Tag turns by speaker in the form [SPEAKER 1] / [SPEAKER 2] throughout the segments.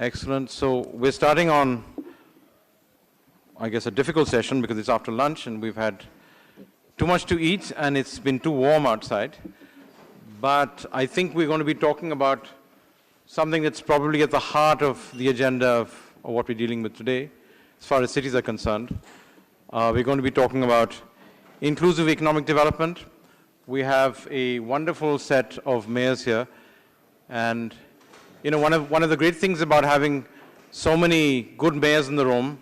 [SPEAKER 1] Excellent. So we're starting on, I guess, a difficult session because it's after lunch and we've had too much to eat and it's been too warm outside. But I think we're going to be talking about something that's probably at the heart of the agenda of what we're dealing with today, as far as cities are concerned. We're going to be talking about inclusive economic development. We have a wonderful set of mayors here. And you know, one of the great things about having so many good mayors in the room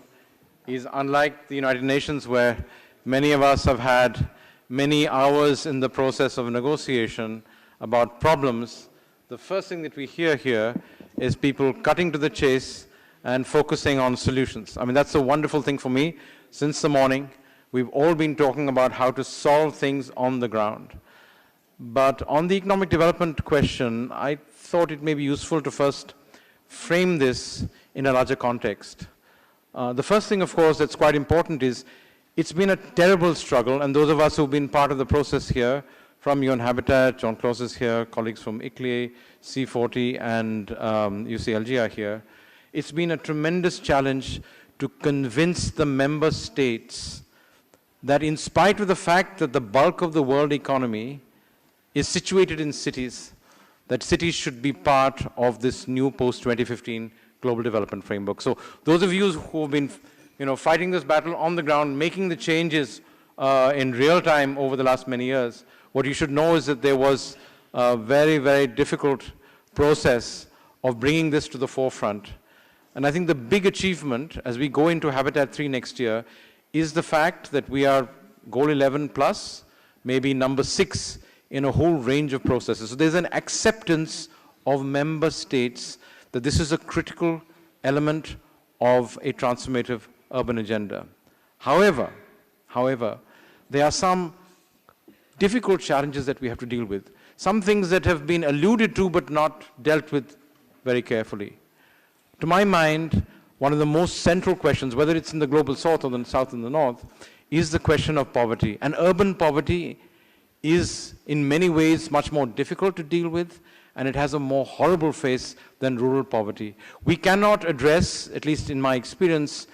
[SPEAKER 1] is, unlike the United Nations, where many of us have had many hours in the process of negotiation about problems, the first thing that we hear here is people cutting to the chase and focusing on solutions. I mean, that's a wonderful thing for me. Since the morning, we've all been talking about how to solve things on the ground. But on the economic development question, I thought it may be useful to first frame this in a larger context. The first thing, of course, that's quite important is it's been a terrible struggle, and those of us who've been part of the process here, from UN Habitat, John Claus is here, colleagues from ICLEI, C40, and UCLG are here. It's been a tremendous challenge to convince the member states that in spite of the fact that the bulk of the world economy is situated in cities, that cities should be part of this new post-2015 global development framework. So those of you who have been fighting this battle on the ground, making the changes in real time over the last many years, what you should know is that there was a very, very difficult process of bringing this to the forefront. And I think the big achievement as we go into Habitat 3 next year is the fact that we are goal 11 plus, maybe number 6 in a whole range of processes. So there's an acceptance of member states that this is a critical element of a transformative urban agenda. However, there are some difficult challenges that we have to deal with. Some things that have been alluded to but not dealt with very carefully. To my mind, one of the most central questions, whether it's in the global south or the south and the north, is the question of poverty. And urban poverty is in many ways much more difficult to deal with, and it has a more horrible face than rural poverty. We cannot address, at least in my experience,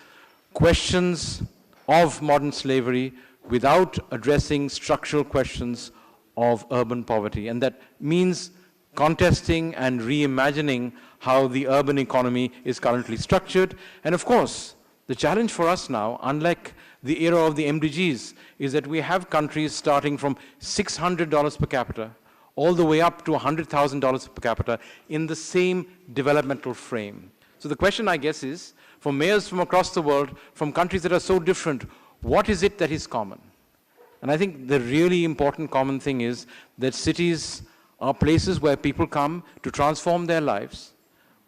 [SPEAKER 1] questions of modern slavery without addressing structural questions of urban poverty. And that means contesting and reimagining how the urban economy is currently structured. And of course, the challenge for us now, unlike the era of the MDGs, is that we have countries starting from $600 per capita all the way up to $100,000 per capita in the same developmental frame. So the question, I guess, is, for mayors from across the world, from countries that are so different, what is it that is common? And I think the really important common thing is that cities are places where people come to transform their lives,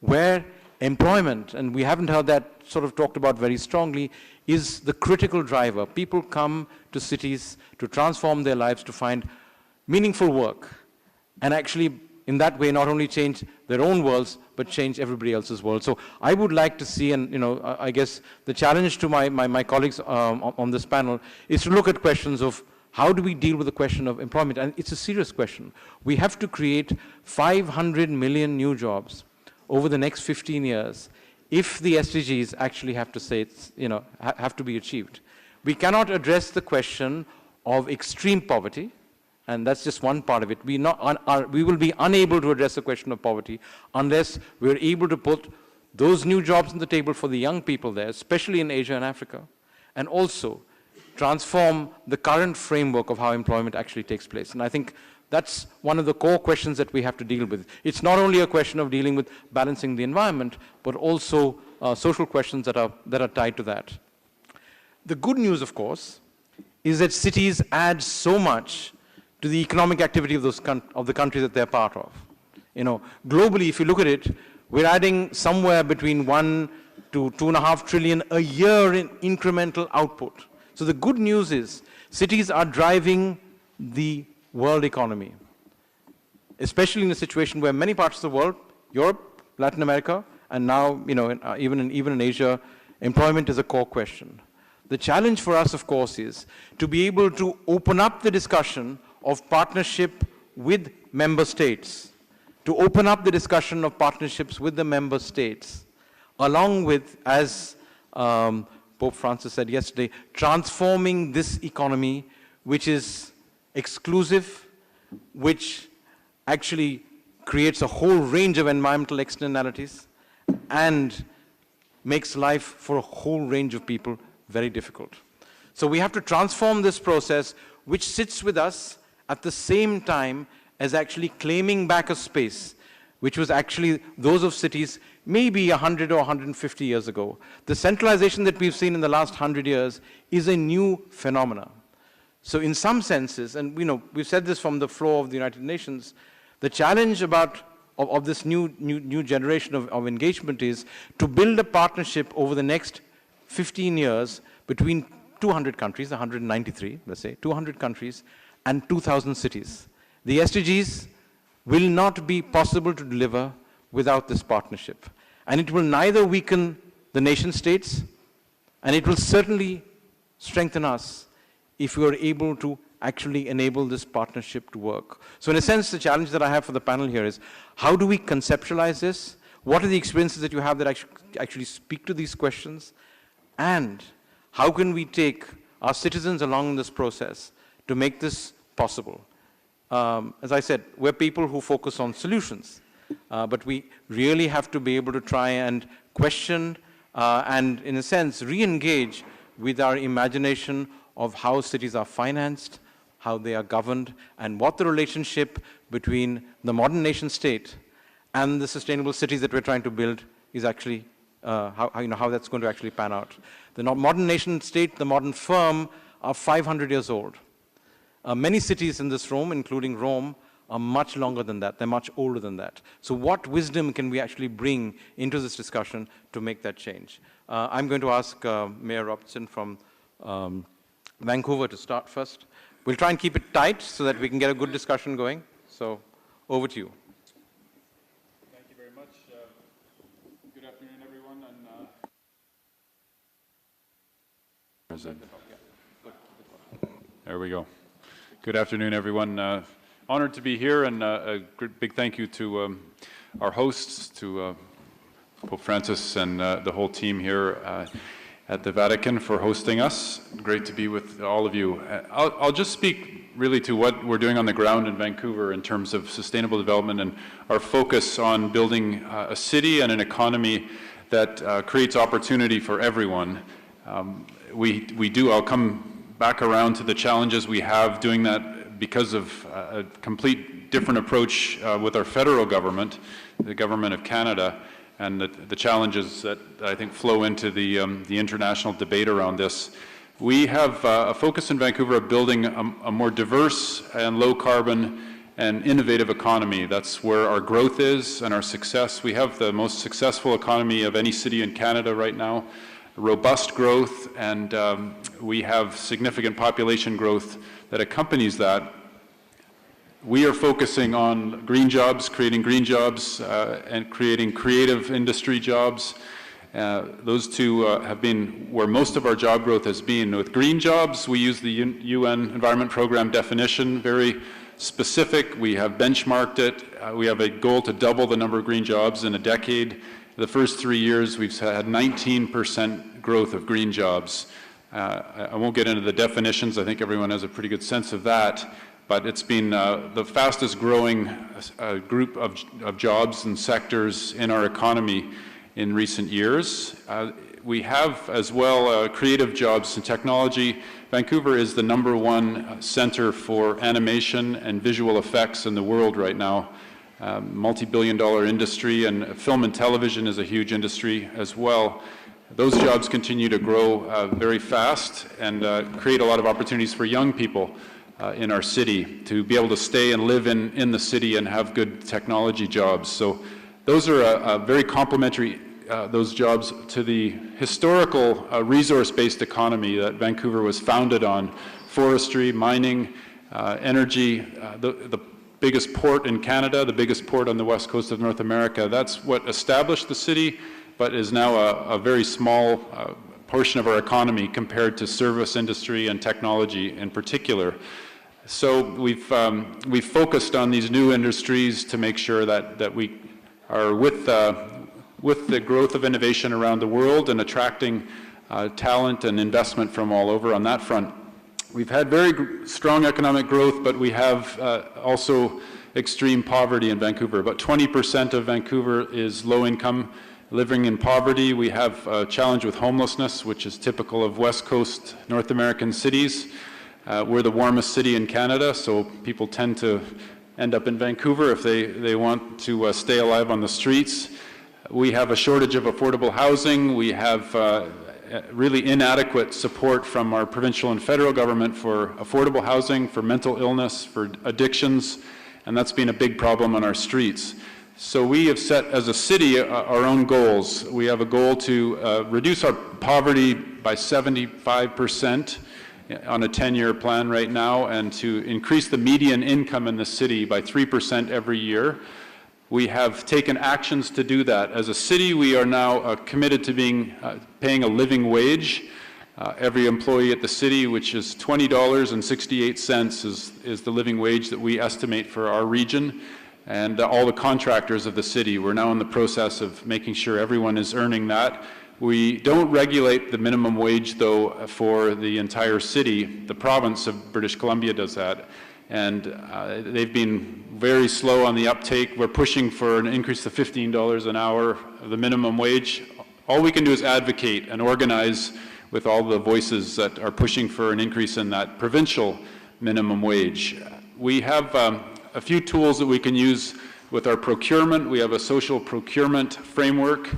[SPEAKER 1] where employment, and we haven't heard that sort of talked about very strongly, is the critical driver. People come to cities to transform their lives, to find meaningful work, and actually, in that way, not only change their own worlds, but change everybody else's world. So I would like to see, and I guess the challenge to my colleagues on this panel is to look at questions of how do we deal with the question of employment? And it's a serious question. We have to create 500 million new jobs over the next 15 years if the SDGs actually have to say have to be achieved. We cannot address the question of extreme poverty, and that's just one part of it. We will be unable to address the question of poverty unless we're able to put those new jobs on the table for the young people there, especially in Asia and Africa, and also transform the current framework of how employment actually takes place. And I think that's one of the core questions that we have to deal with. It's not only a question of dealing with balancing the environment, but also social questions that are tied to that. The good news, of course, is that cities add so much to the economic activity of the countries that they're part of. Globally, if you look at it, we're adding somewhere between 1 to 2.5 trillion a year in incremental output. So the good news is cities are driving the world economy, especially in a situation where many parts of the world, Europe, Latin America, and now even in Asia, employment is a core question. The challenge for us, of course, is to be able to open up the discussion of partnership with member states, to open up the discussion of partnerships with the member states along with, as Pope Francis said yesterday, transforming this economy, which is exclusive, which actually creates a whole range of environmental externalities and makes life for a whole range of people very difficult. So we have to transform this process, which sits with us at the same time as actually claiming back a space, which was actually those of cities maybe 100 or 150 years ago. The centralization that we've seen in the last 100 years is a new phenomenon. So in some senses, and we've said this from the floor of the United Nations, the challenge of this new generation of engagement is to build a partnership over the next 15 years between 200 countries, 193, let's say, 200 countries, and 2,000 cities. The SDGs will not be possible to deliver without this partnership. And it will neither weaken the nation states, and it will certainly strengthen us if we are able to actually enable this partnership to work. So in a sense, the challenge that I have for the panel here is, how do we conceptualize this? What are the experiences that you have that actually speak to these questions? And how can we take our citizens along this process to make this possible? As I said, we're people who focus on solutions, but we really have to be able to try and question and, in a sense, re-engage with our imagination of how cities are financed, how they are governed, and what the relationship between the modern nation state and the sustainable cities that we're trying to build is actually, how that's going to actually pan out. The modern nation state, the modern firm, are 500 years old. Many cities in this room, including Rome, are much longer than that. They're much older than that. So what wisdom can we actually bring into this discussion to make that change? I'm going to ask Mayor Robertson from Vancouver to start first. We'll try and keep it tight so that we can get a good discussion going. So over to you.
[SPEAKER 2] Thank you very much. Good afternoon, everyone. There we go. Good afternoon, everyone. Honored to be here, and a big thank you to our hosts, to Pope Francis and the whole team here at the Vatican for hosting us. Great to be with all of you. I'll just speak really to what we're doing on the ground in Vancouver in terms of sustainable development and our focus on building a city and an economy that creates opportunity for everyone. I'll come back around to the challenges we have doing that because of a complete different approach with our federal government, the Government of Canada, and the challenges that I think flow into the international debate around this. We have a focus in Vancouver of building a more diverse and low carbon and innovative economy. That's where our growth is and our success. We have the most successful economy of any city in Canada right now, robust growth, and we have significant population growth that accompanies that. We are focusing on green jobs, creating green jobs, and creating creative industry jobs. Those two have been where most of our job growth has been. With green jobs, we use the UN Environment Program definition, very specific. We have benchmarked it. We have a goal to double the number of green jobs in a decade. The first 3 years, we've had 19% growth of green jobs. I won't get into the definitions. I think everyone has a pretty good sense of that. But it's been the fastest growing group of jobs and sectors in our economy in recent years. We have as well creative jobs and technology. Vancouver is the #1 center for animation and visual effects in the world right now. Multi-billion-dollar industry, and film and television is a huge industry as well. Those jobs continue to grow very fast and create a lot of opportunities for young people in our city to be able to stay and live in the city and have good technology jobs. So those are very complementary, those jobs, to the historical resource-based economy that Vancouver was founded on: forestry, mining, energy, the biggest port in Canada, the biggest port on the west coast of North America. That's what established the city, but is now a very small portion of our economy compared to service industry and technology in particular. So we've focused on these new industries to make sure that we are with with the growth of innovation around the world and attracting talent and investment from all over on that front. We've had very strong economic growth, but we have also extreme poverty in Vancouver. About 20% of Vancouver is low income, living in poverty. We have a challenge with homelessness, which is typical of West Coast North American cities. We're the warmest city in Canada, so people tend to end up in Vancouver if they want to stay alive on the streets. We have a shortage of affordable housing. We have really inadequate support from our provincial and federal government for affordable housing, for mental illness, for addictions, and that's been a big problem on our streets. So we have set as a city our own goals. We have a goal to reduce our poverty by 75% on a 10-year plan right now, and to increase the median income in the city by 3% every year. We have taken actions to do that. As a city, we are now committed to paying a living wage. Every employee at the city, which is $20.68 is the living wage that we estimate for our region, and all the contractors of the city. We're now in the process of making sure everyone is earning that. We don't regulate the minimum wage, though, for the entire city. The province of British Columbia does that, and they've been very slow on the uptake. We're pushing for an increase to $15 an hour of the minimum wage. All we can do is advocate and organize with all the voices that are pushing for an increase in that provincial minimum wage. We have a few tools that we can use with our procurement. We have a social procurement framework.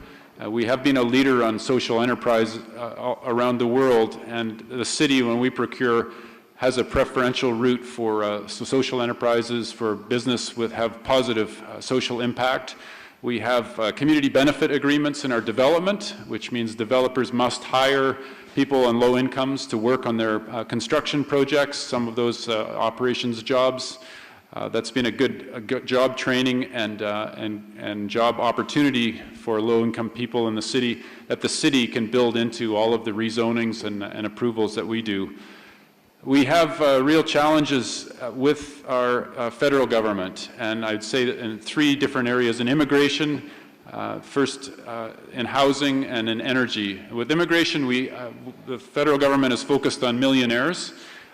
[SPEAKER 2] We have been a leader on social enterprise around the world, and the city, when we procure, has a preferential route for social enterprises, for business have positive social impact. We have community benefit agreements in our development, which means developers must hire people on low incomes to work on their construction projects, some of those operations jobs. That's been a good job training and job opportunity for low-income people in the city, that the city can build into all of the rezonings and approvals that we do. We have real challenges with our federal government, and I'd say that in 3 different areas: in immigration, first in housing, and in energy. With immigration, the federal government is focused on millionaires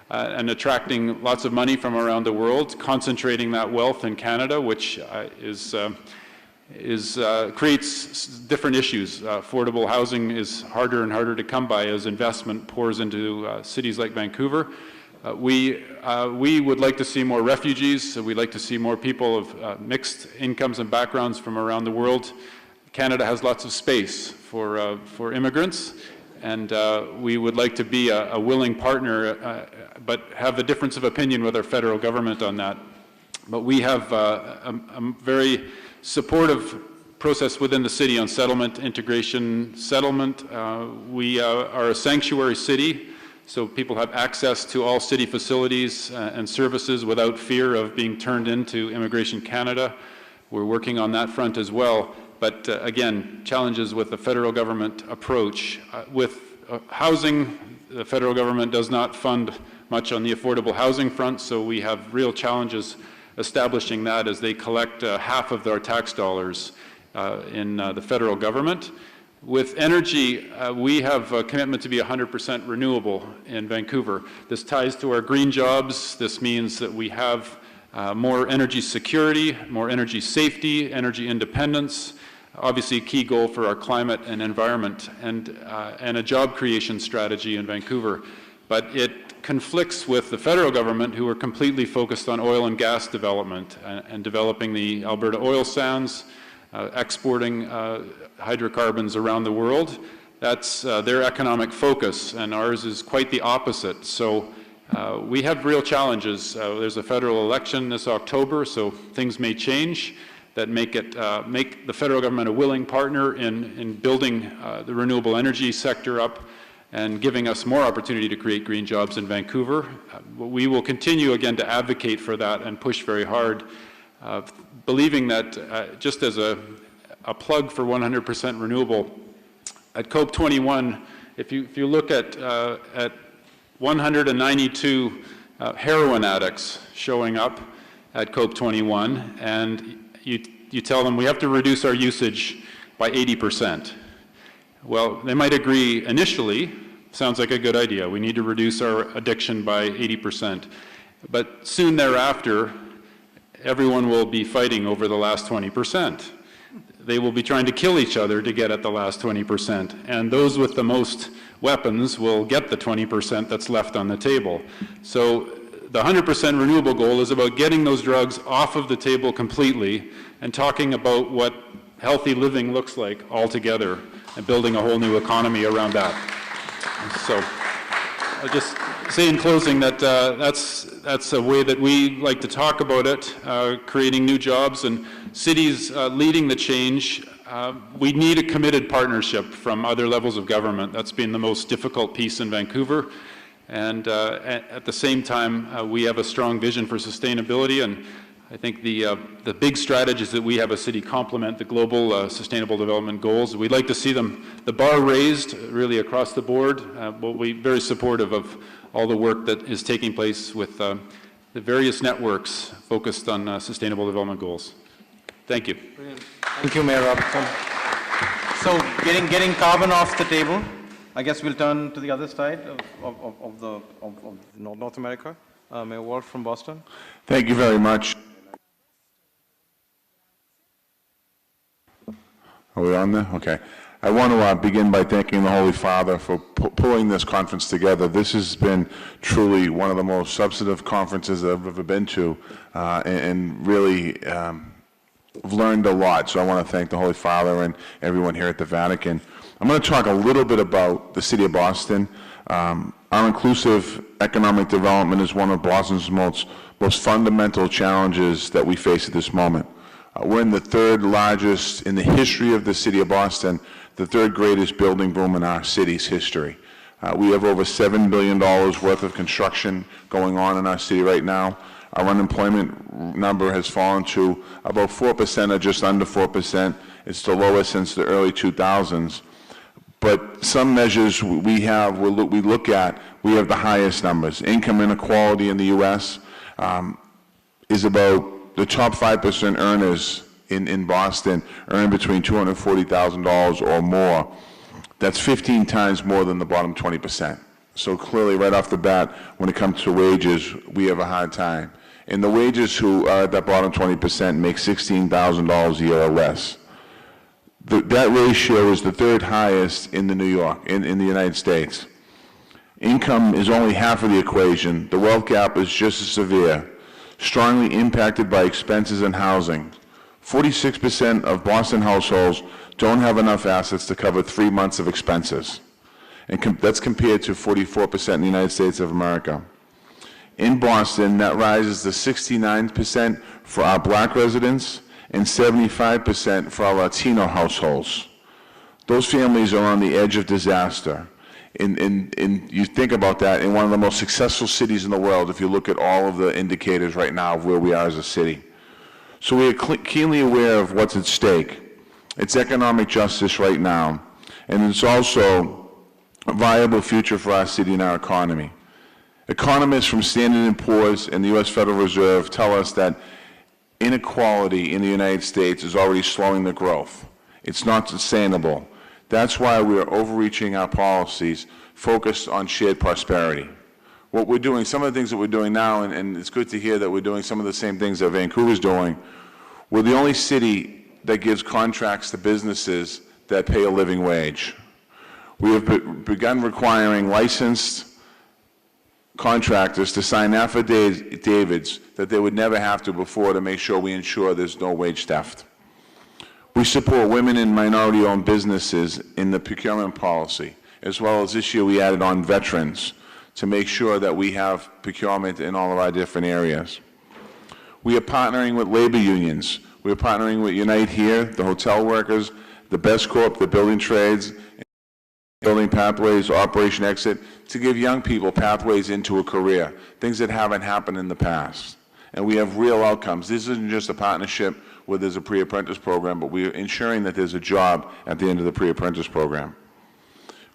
[SPEAKER 2] and attracting lots of money from around the world, concentrating that wealth in Canada, which creates different issues. Affordable housing is harder and harder to come by as investment pours into cities like Vancouver. We would like to see more refugees. We'd like to see more people of mixed incomes and backgrounds from around the world. Canada has lots of space for immigrants, and we would like to be a willing partner, but have a difference of opinion with our federal government on that. But we have a very supportive process within the city on settlement, integration, settlement. We are a sanctuary city, so people have access to all city facilities and services without fear of being turned into Immigration Canada. We're working on that front as well. But again, challenges with the federal government approach. With housing, the federal government does not fund much on the affordable housing front, so we have real challenges establishing that as they collect half of their tax dollars in the federal government. With energy, we have a commitment to be 100% renewable in Vancouver. This ties to our green jobs. This means that we have more energy security, more energy safety, energy independence, obviously a key goal for our climate and environment, and a job creation strategy in Vancouver. But it conflicts with the federal government, who are completely focused on oil and gas development and developing the Alberta oil sands, exporting hydrocarbons around the world. That's their economic focus, and ours is quite the opposite. So we have real challenges. There's a federal election this October, so things may change that make the federal government a willing partner in building the renewable energy sector up and giving us more opportunity to create green jobs in Vancouver. We will continue again to advocate for that and push very hard, believing that just as a plug for 100% renewable, at COP21, if you look at 192 heroin addicts showing up at COP21, and you tell them we have to reduce our usage by by 80%. Well, they might agree initially, sounds like a good idea. We need to reduce our addiction by 80%. But soon thereafter, everyone will be fighting over the last 20%. They will be trying to kill each other to get at the last 20%. And those with the most weapons will get the 20% that's left on the table. So the 100% renewable goal is about getting those drugs off of the table completely and talking about what healthy living looks like altogether and building a whole new economy around that. So I'll just say in closing that that's a way that we like to talk about it, creating new jobs and cities leading the change. We need a committed partnership from other levels of government. That's been the most difficult piece in Vancouver. And at the same time, we have a strong vision for sustainability, and I think the big strategies that we have as city complement the global sustainable development goals. We'd like to see the bar raised really across the board. We'll be very supportive of all the work that is taking place with the various networks focused on sustainable development goals. Thank you.
[SPEAKER 1] Brilliant. Thank you, Mayor Robertson. So getting carbon off the table, I guess we'll turn to the other side of North America. Mayor Wolf from Boston.
[SPEAKER 3] Thank you very much. Are we on there? Okay. I want to begin by thanking the Holy Father for pulling this conference together. This has been truly one of the most substantive conferences I've ever been to, and really I've learned a lot. So I want to thank the Holy Father and everyone here at the Vatican. I'm going to talk a little bit about the city of Boston. Our inclusive economic development is one of Boston's most fundamental challenges that we face at this moment. We're in the third largest in the history of the city of Boston, the third greatest building boom in our city's history. We have over $7 billion worth of construction going on in our city right now. Our unemployment number has fallen to about 4% or just under 4%. It's the lowest since the early 2000s. But some measures we look at, we have the highest numbers. Income inequality in the U.S. Is about the top 5% earners in Boston earn between $240,000 or more. That's 15 times more than the bottom 20%. So clearly, right off the bat, when it comes to wages, we have a hard time. And the wages who are at that bottom 20% make $16,000 a year or less. That ratio is the third highest in New York, in the United States. Income is only half of the equation. The wealth gap is just as severe, strongly impacted by expenses and housing. 46% of Boston households don't have enough assets to cover 3 months of expenses. And that's compared to 44% in the United States of America. In Boston, that rises to 69% for our black residents and 75% for our Latino households. Those families are on the edge of disaster. And you think about that in one of the most successful cities in the world, if you look at all of the indicators right now of where we are as a city. So we are keenly aware of what's at stake. It's economic justice right now, and it's also a viable future for our city and our economy. Economists from Standard & Poor's and the U.S. Federal Reserve tell us that inequality in the United States is already slowing the growth. It's not sustainable. That's why we are overreaching our policies focused on shared prosperity. What we're doing, some of the things that we're doing now, and it's good to hear that we're doing some of the same things that Vancouver's doing, we're the only city that gives contracts to businesses that pay a living wage. We have begun requiring licensed contractors to sign affidavits that they would never have to before to make sure we ensure there's no wage theft. We support women and minority-owned businesses in the procurement policy, as well as this year we added on veterans to make sure that we have procurement in all of our different areas. We are partnering with labor unions. We are partnering with Unite Here, the hotel workers, the Best Corp, the building trades, building pathways, Operation Exit, to give young people pathways into a career, things that haven't happened in the past. And we have real outcomes. This isn't just a partnership where there's a pre-apprentice program, but we are ensuring that there's a job at the end of the pre-apprentice program.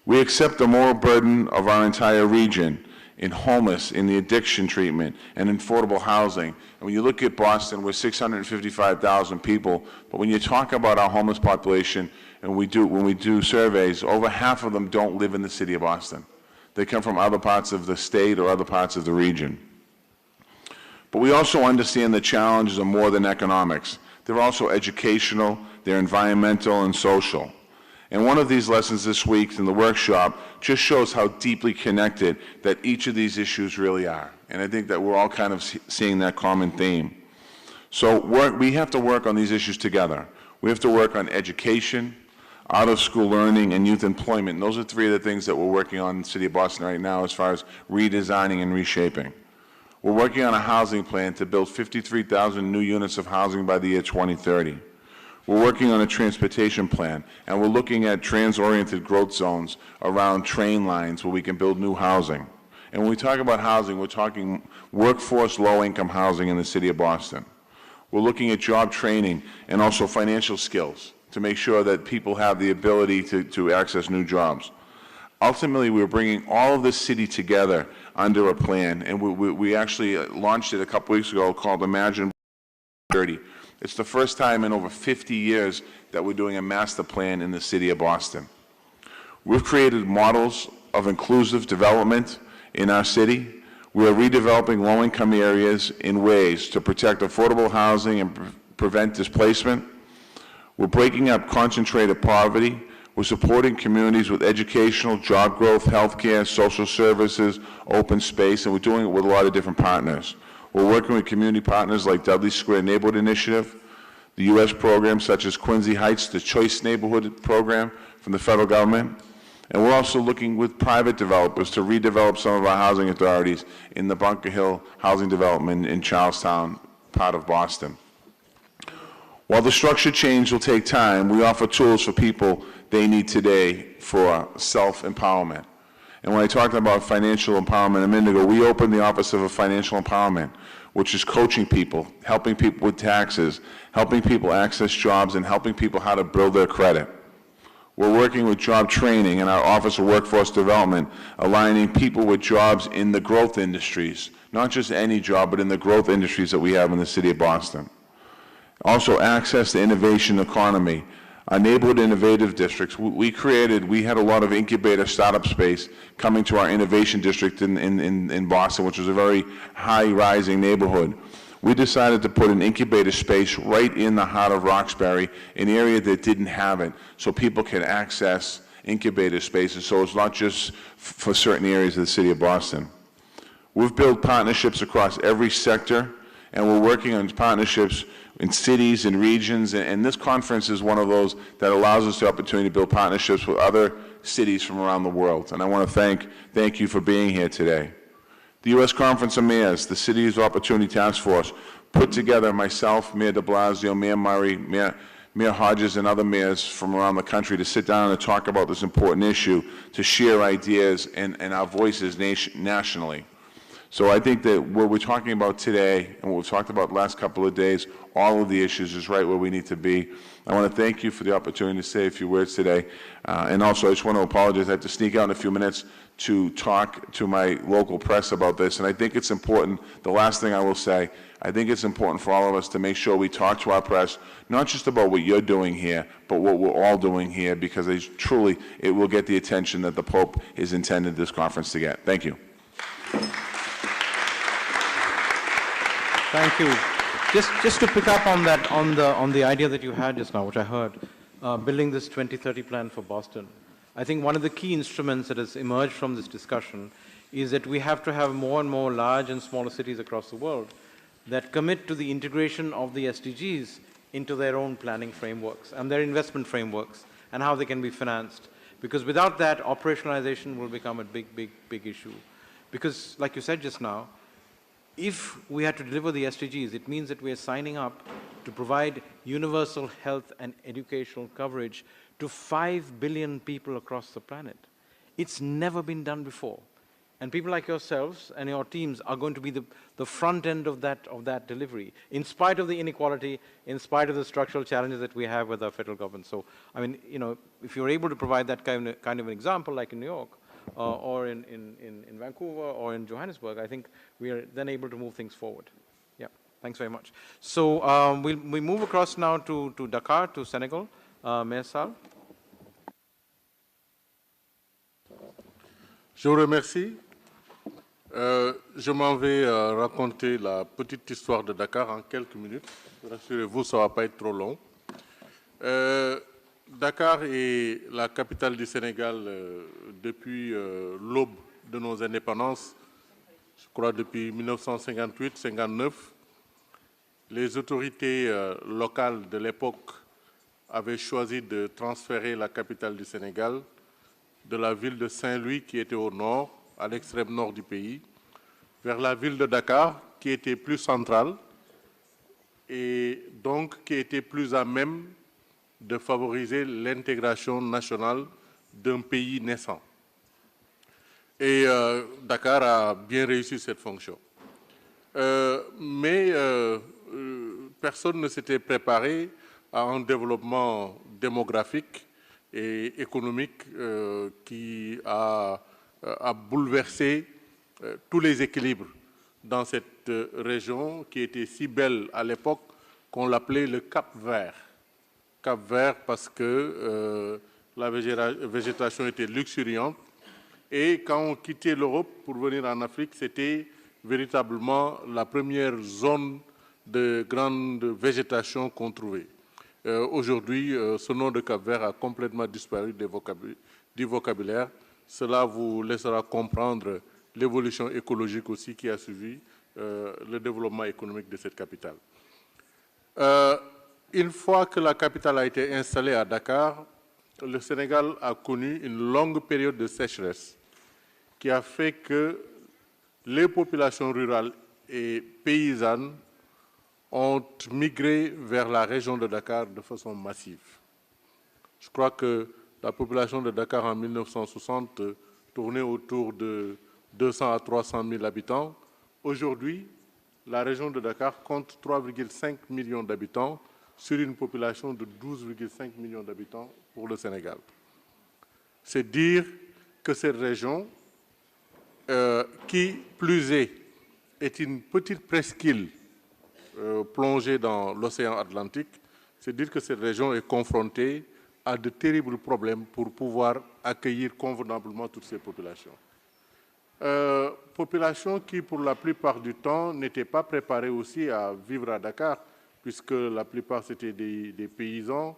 [SPEAKER 3] We accept the moral burden of our entire region in homeless, in the addiction treatment, and in affordable housing. And when you look at Boston, we're 655,000 people, but when you talk about our homeless population, and when we do surveys, over half of them don't live in the city of Boston. They come from other parts of the state or other parts of the region. But we also understand the challenges are more than economics. They're also educational, they're environmental and social. And one of these lessons this week in the workshop just shows how deeply connected that each of these issues really are. And I think that we're all kind of seeing that common theme. So we have to work on these issues together. We have to work on education, out-of-school learning, and youth employment. And those are three of the things that we're working on in the City of Boston right now as far as redesigning and reshaping. We're working on a housing plan to build 53,000 new units of housing by the year 2030. We're working on a transportation plan, and we're looking at trans-oriented growth zones around train lines where we can build new housing. And when we talk about housing, we're talking workforce low-income housing in the City of Boston. We're looking at job training and also financial skills to make sure that people have the ability to access new jobs. Ultimately, we're bringing all of this city together under a plan, and we actually launched it a couple weeks ago called Imagine 30. It's the first time in over 50 years that we're doing a master plan in the City of Boston. We've created models of inclusive development in our city. We are redeveloping low-income areas in ways to protect affordable housing and prevent displacement. We're breaking up concentrated poverty. We're supporting communities with educational, job growth, healthcare, social services, open space, and we're doing it with a lot of different partners. We're working with community partners like Dudley Square Neighborhood Initiative, the U.S. programs such as Quincy Heights, the Choice Neighborhood Program from the federal government, and we're also looking with private developers to redevelop some of our housing authorities in the Bunker Hill housing development in Charlestown, part of Boston. While the structure change will take time, we offer tools for people they need today for self-empowerment. And when I talked about financial empowerment a minute ago, we opened the Office of Financial Empowerment, which is coaching people, helping people with taxes, helping people access jobs, and helping people how to build their credit. We're working with job training and our Office of Workforce Development, aligning people with jobs in the growth industries, not just any job, but in the growth industries that we have in the City of Boston. Also, access to innovation economy. Our neighborhood innovative districts, we had a lot of incubator startup space coming to our innovation district in Boston, which was a very high-rising neighborhood. We decided to put an incubator space right in the heart of Roxbury, an area that didn't have it, so people can access incubator spaces, so it's not just for certain areas of the City of Boston. We've built partnerships across every sector, and we're working on partnerships in cities and regions, and this conference is one of those that allows us the opportunity to build partnerships with other cities from around the world. And I want to thank you for being here today. The U.S. Conference of Mayors, the Cities Opportunity Task Force, put together myself, Mayor de Blasio, Mayor Murray, Mayor Hodges, and other mayors from around the country to sit down and talk about this important issue, to share ideas and our voices nationally. So I think that what we're talking about today and what we've talked about the last couple of days, all of the issues is right where we need to be. I want to thank you for the opportunity to say a few words today. And also, I just want to apologize. I have to sneak out in a few minutes to talk to my local press about this. And I think it's important, the last thing I will say, I think it's important for all of us to make sure we talk to our press, not just about what you're doing here, but what we're all doing here, because it will get the attention that the Pope is intended this conference to get. Thank you.
[SPEAKER 1] Thank you. Just to pick up on that, on the idea that you had just now, which I heard, building this 2030 plan for Boston. I think one of the key instruments that has emerged from this discussion is that we have to have more and more large and smaller cities across the world that commit to the integration of the SDGs into their own planning frameworks and their investment frameworks and how they can be financed. Because without that, operationalization will become a big issue. Because, like you said just now, if we had to deliver the SDGs, it means that we are signing up to provide universal health and educational coverage to 5 billion people across the planet. It's never been done before. And people like yourselves and your teams are going to be the front end of that delivery, in spite of the inequality, in spite of the structural challenges that we have with our federal government. So, I mean, you know, if you're able to provide that kind of an example, like in New York, or in Vancouver or in Johannesburg, I think we are then able to move things forward. Yeah, thanks very much. So we move across now to Dakar, to Senegal. Mayor Sall.
[SPEAKER 4] Je vous remercie. Je m'en vais raconter la petite histoire de Dakar en quelques minutes. Rassurez-vous, ça ne va pas être trop long. Dakar est la capitale du Sénégal depuis l'aube de nos indépendances, je crois depuis 1958-59. Les autorités locales de l'époque avaient choisi de transférer la capitale du Sénégal de la ville de Saint-Louis, qui était au nord, à l'extrême nord du pays, vers la ville de Dakar, qui était plus centrale et donc qui était plus à même de favoriser l'intégration nationale d'un pays naissant. Et Dakar a bien réussi cette fonction. Mais personne ne s'était préparé à un développement démographique et économique qui a bouleversé tous les équilibres dans cette région qui était si belle à l'époque qu'on l'appelait le Cap-Vert. Cap-Vert parce que la végétation était luxuriante et quand on quittait l'Europe pour venir en Afrique, c'était véritablement la première zone de grande végétation qu'on trouvait. Aujourd'hui, ce nom de Cap-Vert a complètement disparu du vocabulaire. Cela vous laissera comprendre l'évolution écologique aussi qui a suivi le développement économique de cette capitale. Une fois que la capitale a été installée à Dakar, le Sénégal a connu une longue période de sécheresse qui a fait que les populations rurales et paysannes ont migré vers la région de Dakar de façon massive. Je crois que la population de Dakar en 1960 tournait autour de 200 à 300 000 habitants. Aujourd'hui, la région de Dakar compte 3,5 millions d'habitants sur une population de 12,5 millions d'habitants pour le Sénégal. C'est dire que cette région, qui plus est une petite presqu'île plongée dans l'océan Atlantique, c'est dire que cette région est confrontée à de terribles problèmes pour pouvoir accueillir convenablement toutes ces populations. Populations qui, pour la plupart du temps, n'étaient pas préparées aussi à vivre à Dakar, puisque la plupart c'était des paysans.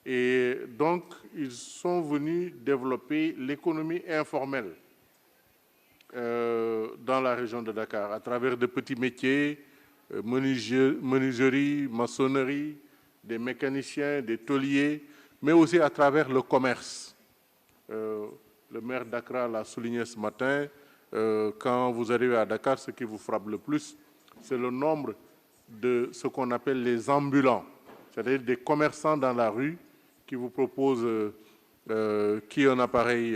[SPEAKER 4] Et donc, ils sont venus développer l'économie informelle dans la région de Dakar, à travers de petits métiers, menuiserie, maçonnerie, des mécaniciens, des tôliers, mais aussi à travers le commerce. Le maire d'Accra l'a souligné ce matin, quand vous arrivez à Dakar, ce qui vous frappe le plus, c'est le nombre de ce qu'on appelle les ambulants, c'est-à-dire des commerçants dans la rue qui vous proposent qui un appareil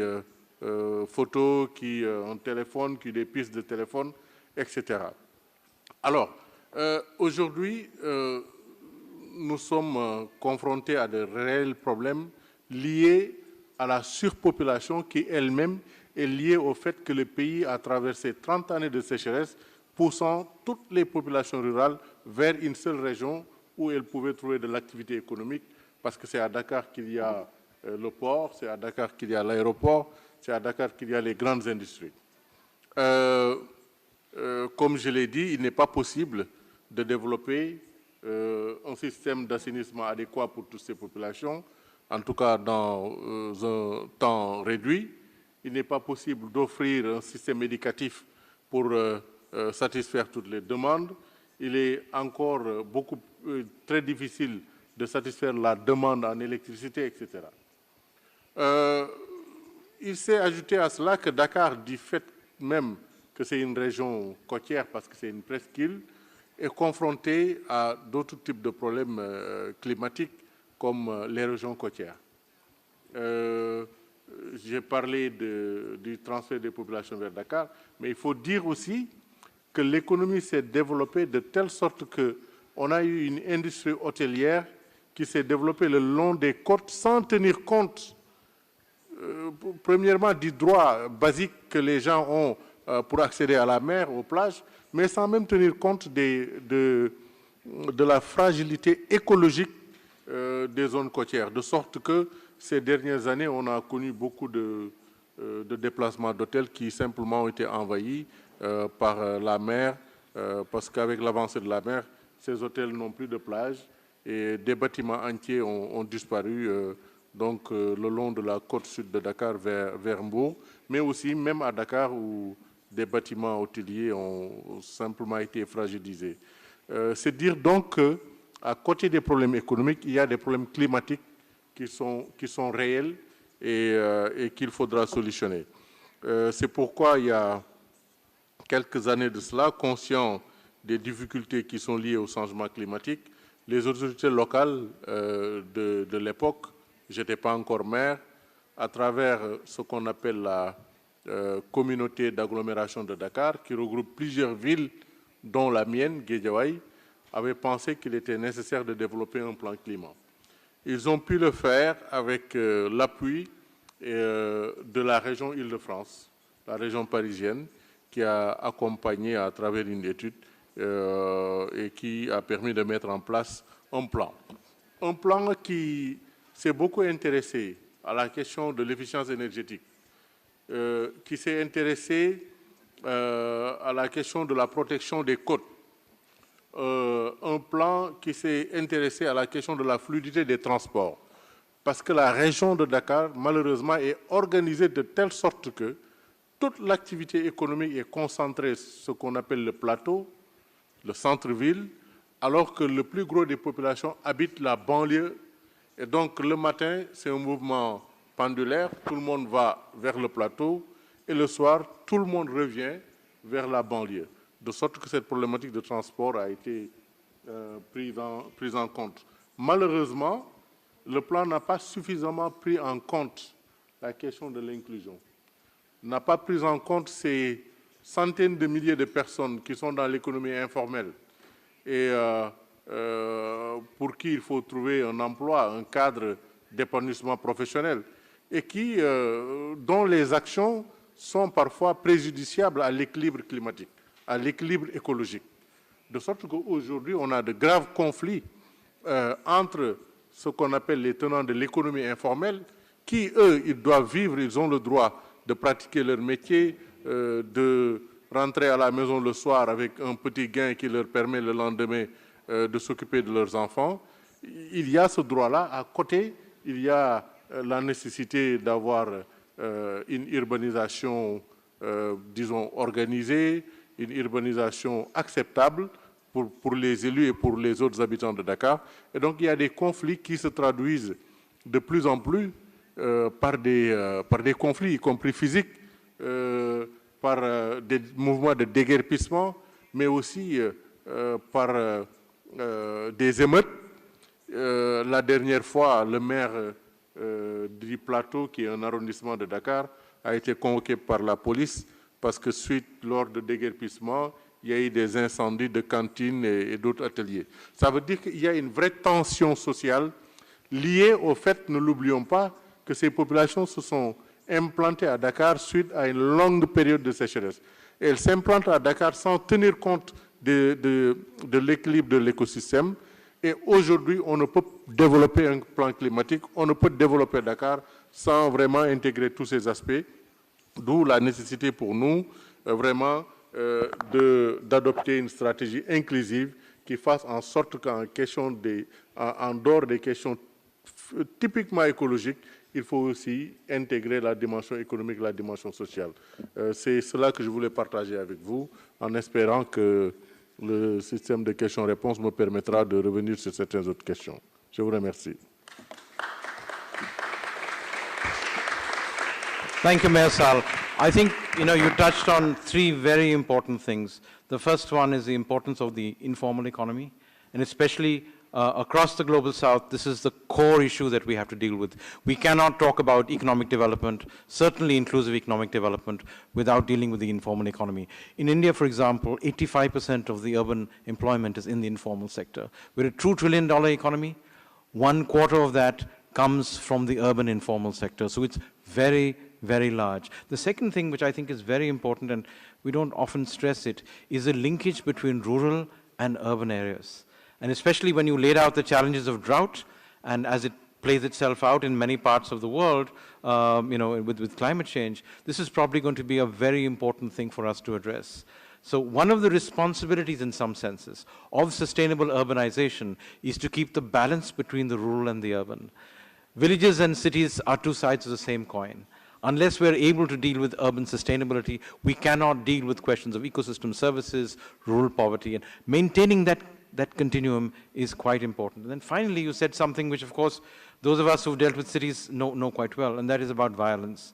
[SPEAKER 4] photo, qui un téléphone, qui des pistes de téléphone, etc. Alors, aujourd'hui, nous sommes confrontés à de réels problèmes liés à la surpopulation qui elle-même est liée au fait que le pays a traversé 30 années de sécheresse, poussant toutes les populations rurales vers une seule région où elles pouvaient trouver de l'activité économique, parce que c'est à Dakar qu'il y a le port, c'est à Dakar qu'il y a l'aéroport, c'est à Dakar qu'il y a les grandes industries. Comme je l'ai dit, il n'est pas possible de développer un système d'assainissement adéquat pour toutes ces populations, en tout cas dans un temps réduit. Il n'est pas possible d'offrir un système éducatif pour satisfaire toutes les demandes. Il est encore très difficile de satisfaire la demande en électricité, etc. Il s'est ajouté à cela que Dakar, du fait même que c'est une région côtière, parce que c'est une presqu'île, est confronté à d'autres types de problèmes climatiques comme les régions côtières. J'ai parlé du transfert des populations vers Dakar, mais il faut dire aussi que l'économie s'est développée de telle sorte qu'on a eu une industrie hôtelière qui s'est développée le long des côtes sans tenir compte, premièrement, du droit basique que les gens ont pour accéder à la mer, aux plages, mais sans même tenir compte de la fragilité écologique des zones côtières. De sorte que ces dernières années, on a connu beaucoup de de déplacements d'hôtels qui simplement ont été envahis par la mer, parce qu'avec l'avancée de la mer, ces hôtels n'ont plus de plage et des bâtiments entiers ont disparu donc, le long de la côte sud de Dakar vers Mbour, mais aussi même à Dakar où des bâtiments hôteliers ont simplement été fragilisés. C'est dire donc qu'à côté des problèmes économiques, il y a des problèmes climatiques qui sont réels et qu'il faudra solutionner. C'est pourquoi il y a quelques années de cela, conscient des difficultés qui sont liées au changement climatique, les autorités locales de l'époque, je n'étais pas encore maire, à travers ce qu'on appelle la communauté d'agglomération de Dakar, qui regroupe plusieurs villes, dont la mienne, Guédiawaye, avaient pensé qu'il était nécessaire de développer un plan climat. Ils ont pu le faire avec l'appui de la région Île-de-France, la région parisienne, qui a accompagné à travers une étude et qui a permis de mettre en place un plan. Un plan qui s'est beaucoup intéressé à la question de l'efficience énergétique, qui s'est intéressé à la question de la protection des côtes, un plan qui s'est intéressé à la question de la fluidité des transports, parce que la région de Dakar, malheureusement, est organisée de telle sorte que toute l'activité économique est concentrée sur ce qu'on appelle le plateau, le centre-ville, alors que le plus gros des populations habitent la banlieue. Et donc, le matin, c'est un mouvement pendulaire, tout le monde va vers le plateau, et le soir, tout le monde revient vers la banlieue. De sorte que cette problématique de transport a été prise en compte. Malheureusement, le plan n'a pas suffisamment pris en compte la question de l'inclusion, n'a pas pris en compte ces centaines de milliers de personnes qui sont dans l'économie informelle et pour qui il faut trouver un emploi, un cadre d'épanouissement professionnel et dont les actions sont parfois préjudiciables à l'équilibre climatique, à l'équilibre écologique. De sorte qu'aujourd'hui, on a de graves conflits entre ce qu'on appelle les tenants de l'économie informelle, qui, eux, ils doivent vivre, ils ont le droit de pratiquer leur métier, de rentrer à la maison le soir avec un petit gain qui leur permet le lendemain de s'occuper de leurs enfants. Il y a ce droit-là. À côté, il y a la nécessité d'avoir une urbanisation, disons, organisée, une urbanisation acceptable pour les élus et pour les autres habitants de Dakar. Et donc, il y a des conflits qui se traduisent de plus en plus par des conflits, y compris physiques, par des mouvements de déguerpissement, mais aussi par des émeutes. La dernière fois, le maire du Plateau, qui est un arrondissement de Dakar, a été convoqué par la police parce que lors de déguerpissement, il y a eu des incendies de cantines et d'autres ateliers. Ça veut dire qu'il y a une vraie tension sociale liée au fait, ne l'oublions pas, que ces populations se sont implantées à Dakar suite à une longue période de sécheresse. Et elles s'implantent à Dakar sans tenir compte de l'équilibre de l'écosystème. Et aujourd'hui, on ne peut développer un plan climatique, on ne peut développer Dakar sans vraiment intégrer tous ces aspects, d'où la nécessité pour nous vraiment d'adopter une stratégie inclusive qui fasse en sorte en dehors des questions typiquement écologiques, il faut aussi intégrer la dimension économique, la dimension sociale. C'est cela que je voulais partager avec vous, en espérant que le système de questions-réponses me permettra de revenir sur certaines autres questions. Je vous remercie.
[SPEAKER 1] Thank you, Mayor Sal. I think, you touched on three very important things. The first one is the importance of the informal economy, and especially across the Global South, this is the core issue that we have to deal with. We cannot talk about economic development, certainly inclusive economic development, without dealing with the informal economy. In India, for example, 85% of the urban employment is in the informal sector. We're a $2 trillion economy. 1/4 of that comes from the urban informal sector. So it's very, very large. The second thing, which I think is very important, and we don't often stress it, is the linkage between rural and urban areas. And especially when you laid out the challenges of drought, and as it plays itself out in many parts of the world, with climate change, this is probably going to be a very important thing for us to address. So one of the responsibilities in some senses of sustainable urbanization is to keep the balance between the rural and the urban. Villages and cities are two sides of the same coin. Unless we're able to deal with urban sustainability, we cannot deal with questions of ecosystem services, rural poverty, and maintaining that continuum is quite important. And then finally, you said something which, of course, those of us who've dealt with cities know quite well, and that is about violence.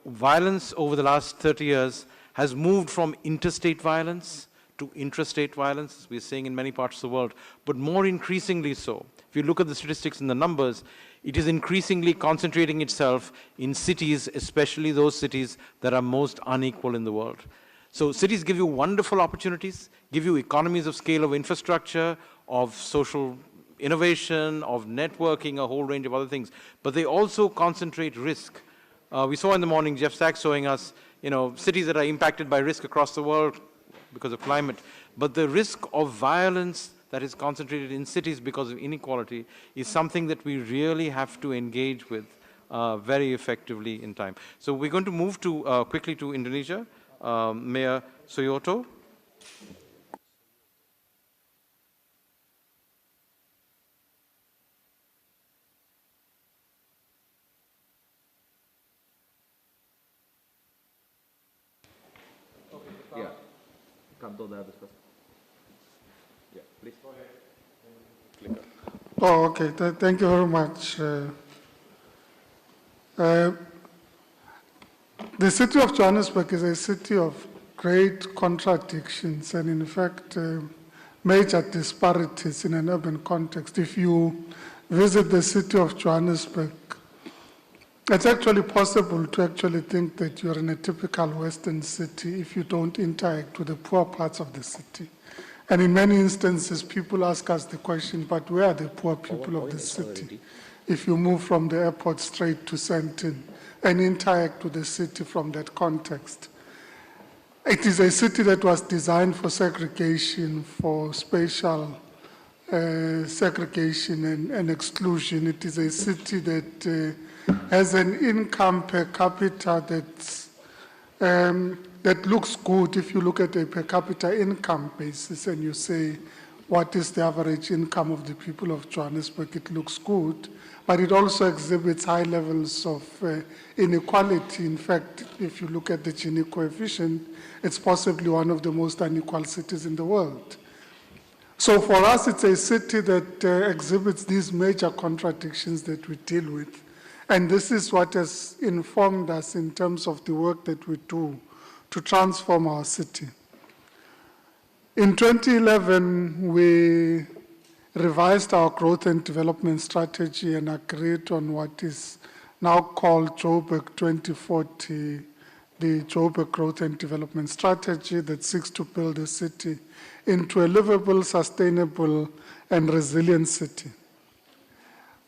[SPEAKER 1] Violence over the last 30 years has moved from interstate violence to intrastate violence, as we're seeing in many parts of the world, but more increasingly so. If you look at the statistics and the numbers, it is increasingly concentrating itself in cities, especially those cities that are most unequal in the world. So cities give you wonderful opportunities, give you economies of scale of infrastructure, of social innovation, of networking, a whole range of other things, but they also concentrate risk. We saw in the morning Jeff Sachs showing us cities that are impacted by risk across the world because of climate. But the risk of violence that is concentrated in cities because of inequality is something that we really have to engage with very effectively in time. So we're going to move quickly to Indonesia. Mayor Suyoto.
[SPEAKER 5] Yeah, come to the discuss. Yeah, please.
[SPEAKER 6] Oh, okay. Thank you very much. The city of Johannesburg is a city of great contradictions and, in fact, major disparities in an urban context. If you visit the city of Johannesburg, it's actually possible to actually think that you're in a typical Western city if you don't interact with the poor parts of the city. And in many instances, people ask us the question, but where are the poor people of the city? If you move from the airport straight to Sandton and interact with the city from that context. It is a city that was designed for segregation, for spatial segregation and exclusion. It is a city that has an income per capita that looks good if you look at a per capita income basis and you say, what is the average income of the people of Johannesburg? It looks good, but it also exhibits high levels of inequality. In fact, if you look at the Gini coefficient, it's possibly one of the most unequal cities in the world. So for us, it's a city that exhibits these major contradictions that we deal with. And this is what has informed us in terms of the work that we do to transform our city. In 2011, we revised our growth and development strategy and agreed on what is now called Joburg 2040, the Joburg Growth and Development Strategy that seeks to build the city into a livable, sustainable, and resilient city.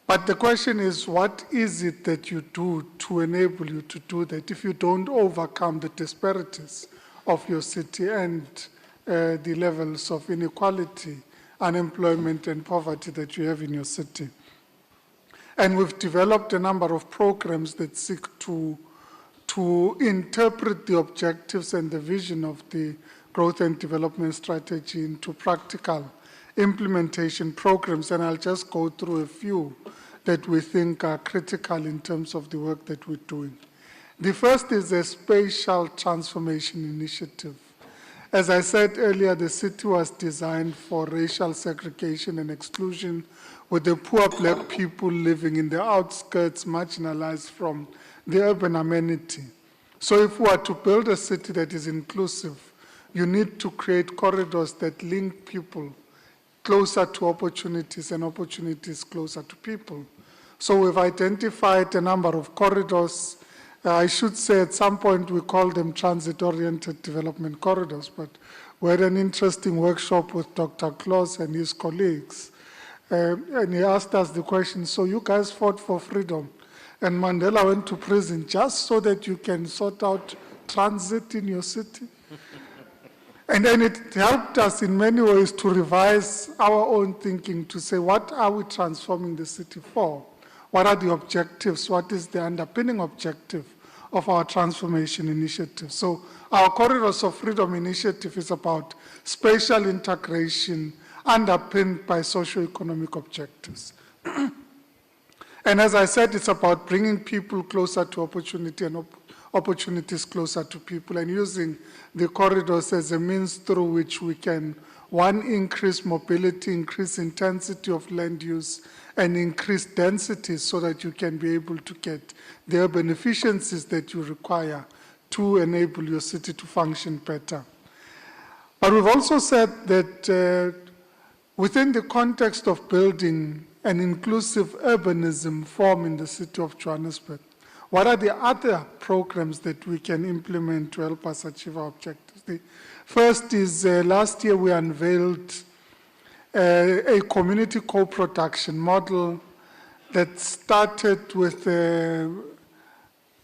[SPEAKER 6] But the question is, what is it that you do to enable you to do that if you don't overcome the disparities of your city and the levels of inequality, unemployment, and poverty that you have in your city? And we've developed a number of programs that seek to interpret the objectives and the vision of the growth and development strategy into practical implementation programs, and I'll just go through a few that we think are critical in terms of the work that we're doing. The first is a spatial transformation initiative. As I said earlier, the city was designed for racial segregation and exclusion, with the poor black people living in the outskirts, marginalized from the urban amenity. So if we are to build a city that is inclusive, you need to create corridors that link people closer to opportunities and opportunities closer to people. So we've identified a number of corridors. I should say at some point we call them transit-oriented development corridors, but we had an interesting workshop with Dr. Claus and his colleagues, and he asked us the question, so you guys fought for freedom, and Mandela went to prison just so that you can sort out transit in your city? And then it helped us in many ways to revise our own thinking to say, what are we transforming the city for? what are the objectives, what is the underpinning objective of our transformation initiative. So our Corridors of Freedom initiative is about spatial integration underpinned by socio-economic objectives. And as I said, it's about bringing people closer to opportunity and opportunities closer to people, and using the corridors as a means through which we can, one, increase mobility, increase intensity of land use, and increase density so that you can be able to get the urban efficiencies that you require to enable your city to function better. But we've also said that within the context of building an inclusive urbanism form in the city of Johannesburg, what are the other programs that we can implement to help us achieve our objectives? The first is last year we unveiled a community co-production model that started with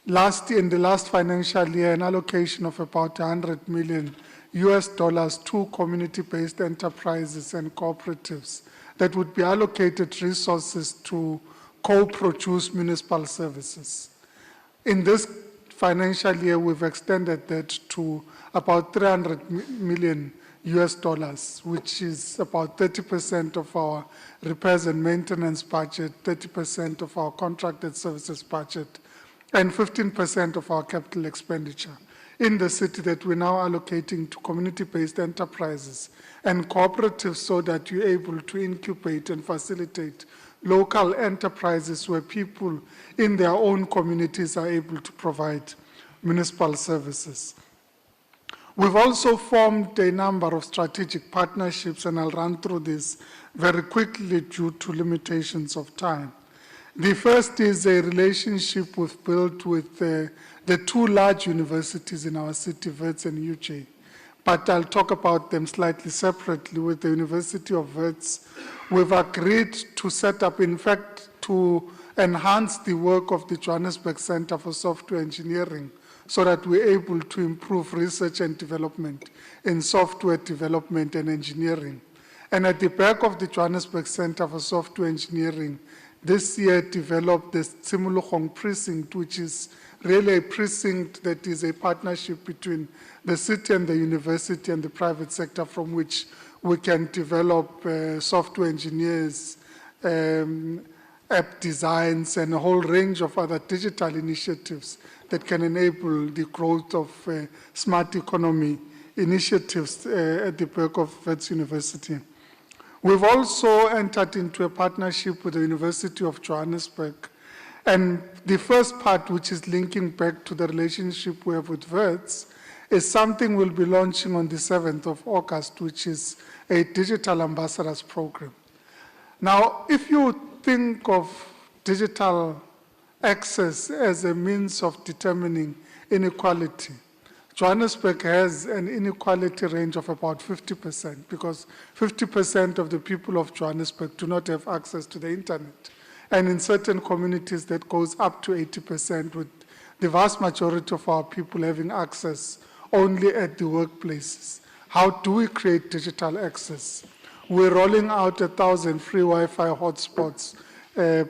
[SPEAKER 6] last year, in the last financial year, an allocation of about $100 million to community-based enterprises and cooperatives that would be allocated resources to co-produce municipal services. In this financial year, we've extended that to about $300 million, which is about 30% of our repairs and maintenance budget, 30% of our contracted services budget, and 15% of our capital expenditure in the city that we're now allocating to community-based enterprises and cooperatives so that you're able to incubate and facilitate local enterprises where people in their own communities are able to provide municipal services. We've also formed a number of strategic partnerships, and I'll run through this very quickly due to limitations of time. The first is a relationship we've built with the two large universities in our city, Wits and UJ. But I'll talk about them slightly separately. With the University of Wits, we've agreed to set up, in fact, to enhance the work of the Johannesburg Center for Software Engineering so that we're able to improve research and development in software development and engineering. And at the back of the Johannesburg Center for Software Engineering, this year developed the Tshimologong precinct, which is really a precinct that is a partnership between the city and the university and the private sector, from which we can develop software engineers, app designs, and a whole range of other digital initiatives that can enable the growth of smart economy initiatives at the back of Wits University. We've also entered into a partnership with the University of Johannesburg. And the first part, which is linking back to the relationship we have with Wits, is something we'll be launching on the 7th of August, which is a digital ambassadors program. Now, if you think of digital access as a means of determining inequality, Johannesburg has an inequality range of about 50%, because 50% of the people of Johannesburg do not have access to the internet. And in certain communities, that goes up to 80%, with the vast majority of our people having access only at the workplaces. How do we create digital access? We're rolling out 1,000 free Wi-Fi hotspots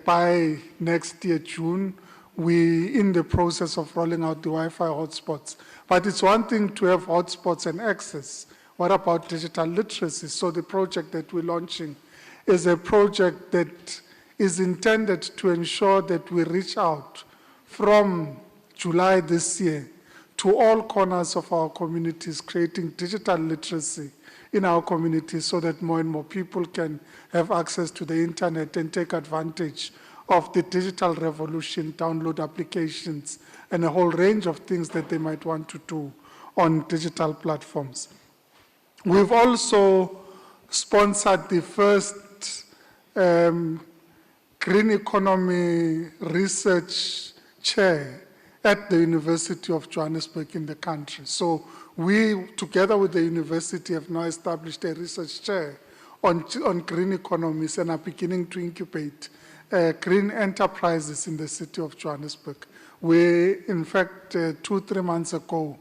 [SPEAKER 6] by next year, June. We're in the process of rolling out the Wi-Fi hotspots. But it's one thing to have hotspots and access. What about digital literacy? So the project that we're launching is a project that is intended to ensure that we reach out from July this year to all corners of our communities, creating digital literacy in our communities so that more and more people can have access to the internet and take advantage of the digital revolution, download applications, and a whole range of things that they might want to do on digital platforms. We've also sponsored the first Green Economy Research Chair at the University of Johannesburg in the country. So we, together with the university, have now established a research chair on green economies and are beginning to incubate green enterprises in the city of Johannesburg. We, in fact, 2-3 months ago,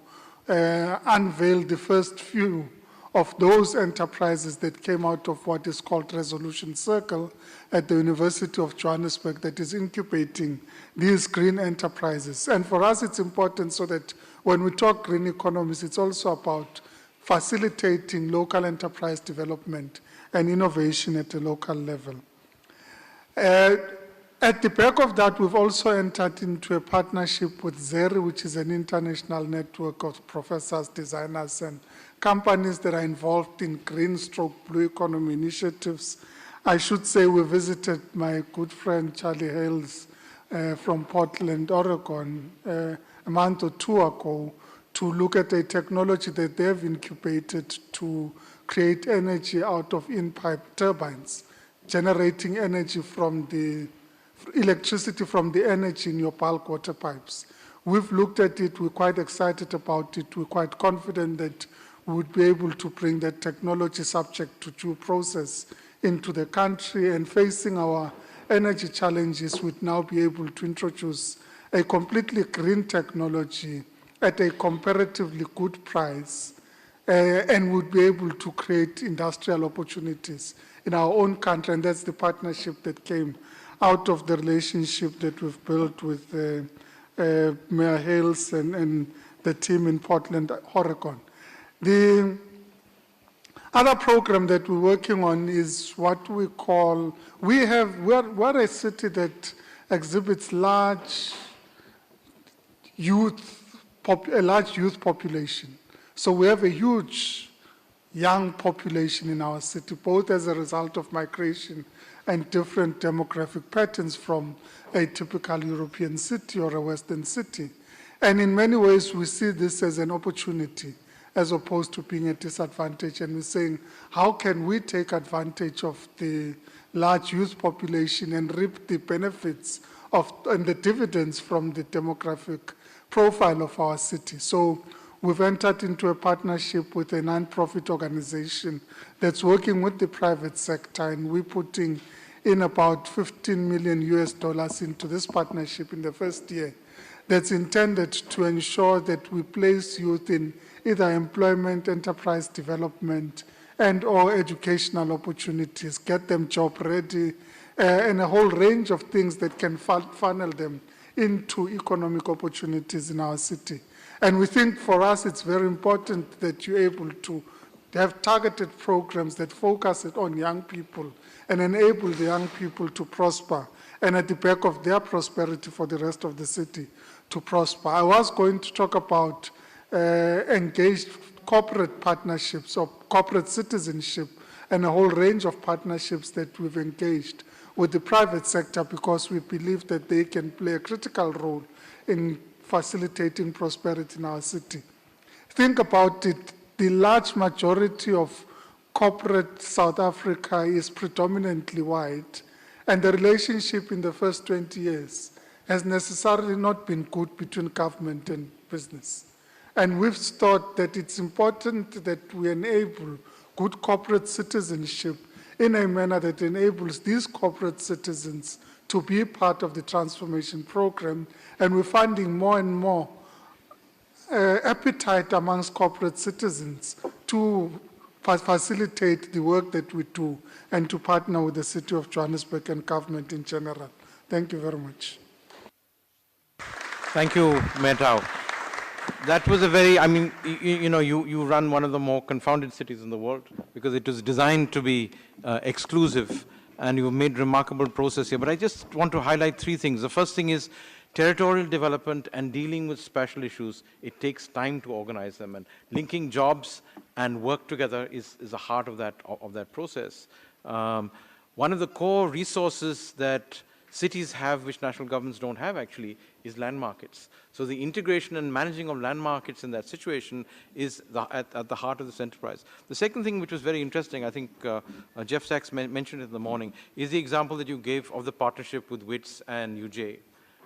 [SPEAKER 6] unveiled the first few of those enterprises that came out of what is called Resolution Circle at the University of Johannesburg that is incubating these green enterprises. And for us, it's important so that when we talk green economies, it's also about facilitating local enterprise development and innovation at a local level. At the back of that, we've also entered into a partnership with ZERI, which is an international network of professors, designers, and companies that are involved in green stroke blue economy initiatives. I should say we visited my good friend Charlie Hales from Portland, Oregon, a month or two ago to look at a technology that they've incubated to create energy out of in-pipe turbines, generating energy from the electricity from the energy in your bulk water pipes. We've looked at it, we're quite excited about it, we're quite confident that we would be able to bring that technology subject to due process into the country, and facing our energy challenges, we'd now be able to introduce a completely green technology at a comparatively good price, and would be able to create industrial opportunities in our own country, and that's the partnership that came out of the relationship that we've built with Mayor Hales and the team in Portland, Oregon. The other program that we're working on is what we call, we're a city that exhibits a large youth population. So we have a huge young population in our city, both as a result of migration and different demographic patterns from a typical European city or a Western city. And in many ways, we see this as an opportunity as opposed to being a disadvantage. And we're saying, how can we take advantage of the large youth population and reap the benefits of and the dividends from the demographic profile of our city? So we've entered into a partnership with a non-profit organization that's working with the private sector, and we're putting in about $15 million into this partnership in the first year that's intended to ensure that we place youth in either employment, enterprise development, and or educational opportunities, get them job ready, and a whole range of things that can funnel them into economic opportunities in our city. And we think for us it's very important that you're able to have targeted programs that focus it on young people and enable the young people to prosper, and at the back of their prosperity for the rest of the city to prosper. I was going to talk about engaged corporate partnerships or corporate citizenship and a whole range of partnerships that we've engaged with the private sector, because we believe that they can play a critical role in facilitating prosperity in our city. Think about it, the large majority of corporate South Africa is predominantly white, and the relationship in the first 20 years has necessarily not been good between government and business. And we've thought that it's important that we enable good corporate citizenship in a manner that enables these corporate citizens to be part of the transformation program, and we're finding more and more appetite amongst corporate citizens to facilitate the work that we do and to partner with the City of Johannesburg and government in general. Thank you very much.
[SPEAKER 1] Thank you, Metau. That was a very, I mean, you run one of the more confounded cities in the world because it was designed to be exclusive, and you've made remarkable progress here. But I just want to highlight three things. The first thing is territorial development and dealing with special issues. It takes time to organize them, and linking jobs and work together is the heart of that process. One of the core resources that cities have, which national governments don't have actually, is land markets. So the integration and managing of land markets in that situation is at the heart of this enterprise. The second thing, which was very interesting, I think Jeff Sachs mentioned it in the morning, is the example that you gave of the partnership with WITS and UJ.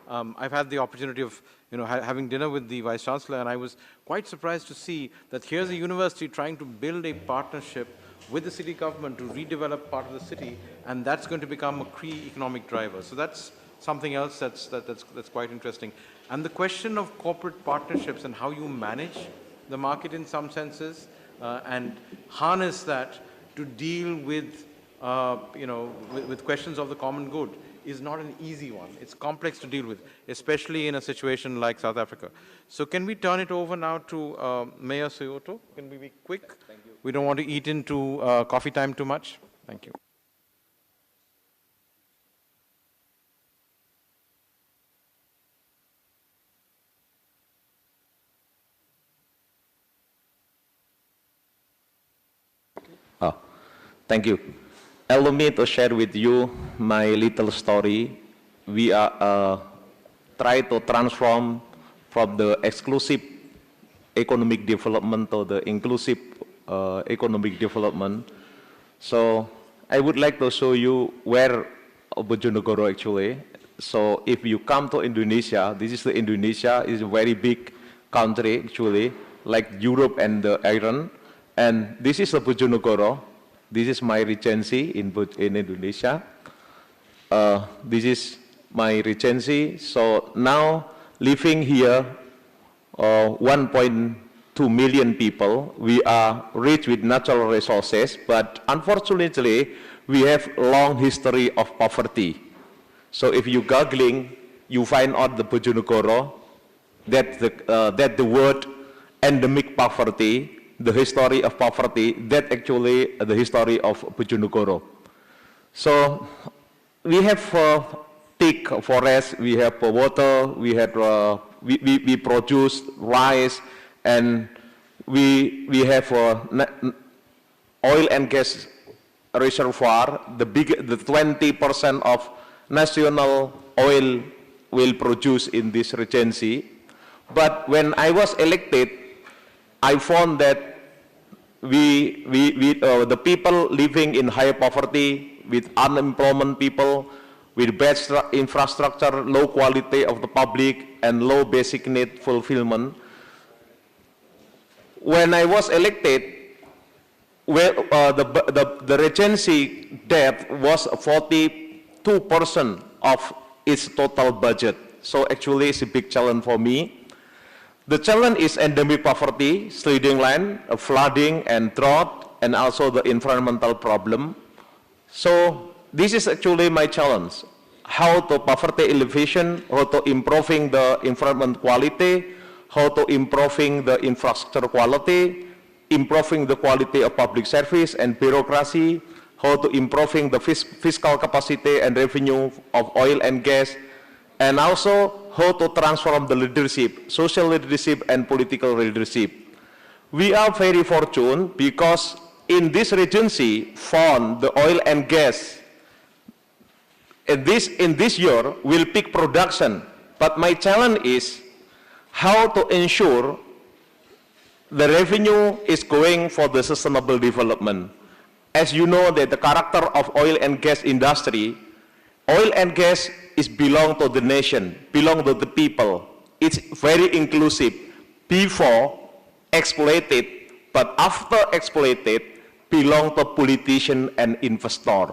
[SPEAKER 1] I've had the opportunity of having dinner with the Vice Chancellor, and I was quite surprised to see that here's a university trying to build a partnership with the city government to redevelop part of the city, and that's going to become a key economic driver. So that's something else that's quite interesting. And the question of corporate partnerships and how you manage the market in some senses, and harness that to deal with, with questions of the common good is not an easy one. It's complex to deal with, especially in a situation like South Africa. So can we turn it over now to Mayor Soyoto? Can we be quick? Thank you. We don't want to eat into coffee time too much. Thank you.
[SPEAKER 5] Thank you. Allow me to share with you my little story. We are try to transform from the exclusive economic development to the inclusive economic development. So I would like to show you where Bojonegoro actually. So if you come to Indonesia, this is the Indonesia, is a very big country actually, like Europe and the Iran. And this is the Bojonegoro. This is my regency in Indonesia. This is my regency. So now living here, 1.2 million people. We are rich with natural resources, but unfortunately, we have long history of poverty. So if you googling, you find out the Bojonegoro, that the word endemic poverty, the history of poverty, that actually the history of Bojonegoro. So we have thick forest, we have water, we produce rice, and we have oil and gas reservoir. The 20% of national oil will produce in this regency. But when I was elected, I found that the people living in high poverty, with unemployment people, with bad infrastructure, low quality of the public, and low basic need fulfillment. When I was elected, the regency debt was 42% of its total budget. So actually it's a big challenge for me. The challenge is endemic poverty, sledding land, flooding and drought, and also the environmental problem. So this is actually my challenge. How to poverty elevation, how to improving the environment quality, how to improving the infrastructure quality, improving the quality of public service and bureaucracy, how to improving the fiscal capacity and revenue of oil and gas, and also how to transform the leadership, social leadership and political leadership. We are very fortunate because in this regency found the oil and gas in this year will peak production. But my challenge is how to ensure the revenue is going for the sustainable development. As you know that the character of oil and gas industry, oil and gas is belong to the nation, belong to the people. It's very inclusive. Before, exploited, but after exploited, belong to politician and investor.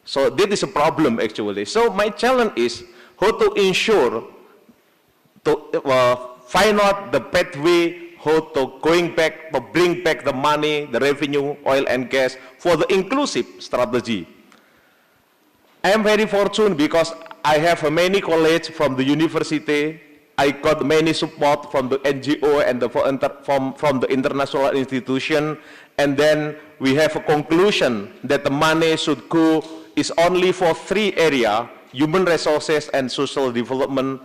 [SPEAKER 5] So that is a problem actually. So my challenge is how to ensure, to find out the pathway, how to going back, to bring back the money, the revenue, oil and gas for the inclusive strategy. I am very fortunate because I have many colleagues from the university. I got many support from the NGO and from the international institution. And then we have a conclusion that the money should go is only for 3 areas, human resources and social development.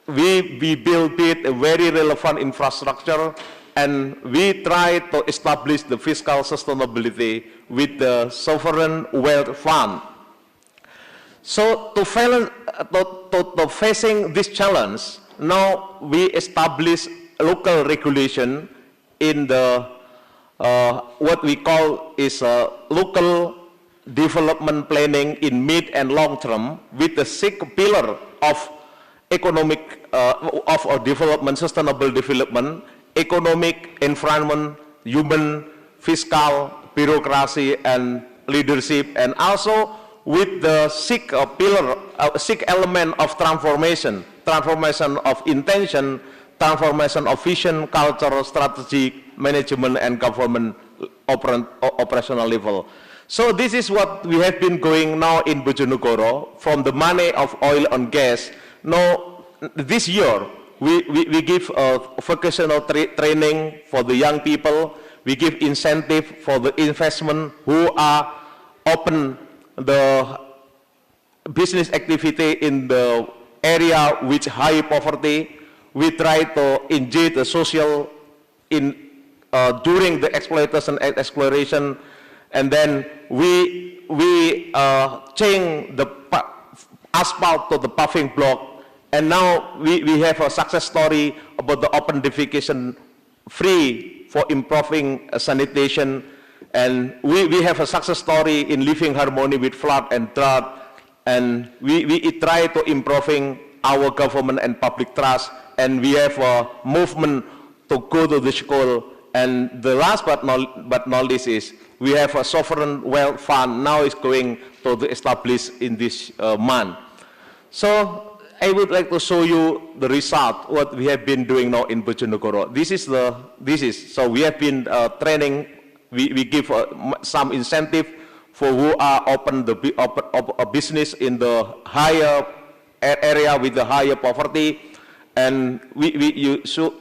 [SPEAKER 5] We build it a very relevant infrastructure, and we try to establish the fiscal sustainability with the sovereign wealth fund. So to facing this challenge, now we establish local regulation in the what we call is local development planning in mid and long term, with the 6 pillar of economic of development, sustainable development, economic, environment, human, fiscal, bureaucracy, and leadership, and also with the 6 pillar, 6 element of transformation of intention, transformation of vision, culture, strategy, management and government operational level. So this is what we have been going now in Bojonegoro, from the money of oil and gas. Now, this year, we give vocational training for the young people. We give incentive for the investment who are open the business activity in the area with high poverty. We try to engage the social during the exploitation and exploration, and then we change the asphalt to the paving block, and now we have a success story about the open defecation free for improving sanitation, and we have a success story in living harmony with flood and drought, and we try to improving our government and public trust, and we have a movement to go to the school. And the last but not least is we have a sovereign wealth fund now is going to be established in this month. So I would like to show you the result what we have been doing now in Bojonegoro. So we have been training. We give some incentive for who are open a business in the higher area with the higher poverty, and so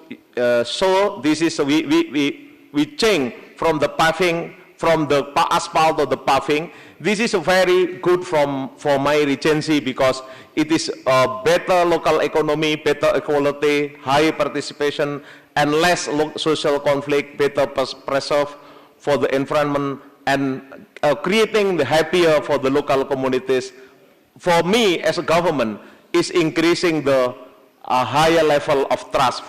[SPEAKER 5] this is we change from the paving, from the asphalt to the paving. This is very good for my regency because it is a better local economy, better equality, high participation, and less social conflict, better preserve for the environment, and creating the happier for the local communities. For me as a government, is increasing the higher level of trust.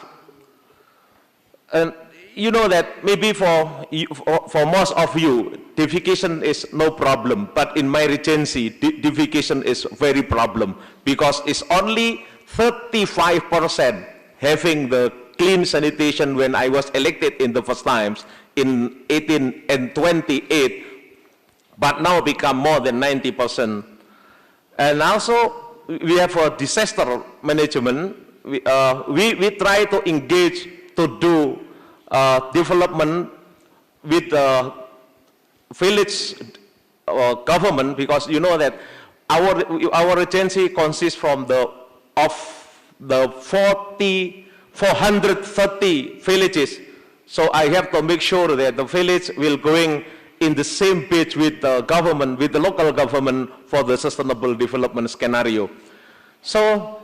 [SPEAKER 5] And you know that maybe for most of you, defecation is no problem, but in my regency, defecation is very problem because it's only 35% having the clean sanitation when I was elected in the first times in 18 and 28, but now become more than 90%. And also, we have a disaster management. We try to engage to do development with the village government, because you know that our regency consists from the 430 villages. So I have to make sure that the village will going in the same page with the government, with the local government for the sustainable development scenario. So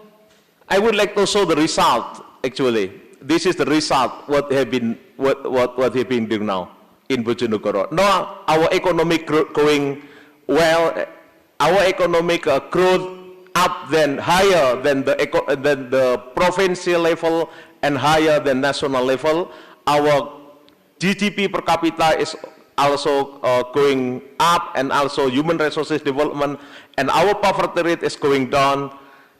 [SPEAKER 5] I would like to show the result. Actually, this is the result what have been doing now in Bojonegoro. Now our economic growth going well. Our economic growth up then higher than the provincial level and higher than national level. Our GDP per capita is also going up, and also human resources development, and our poverty rate is going down.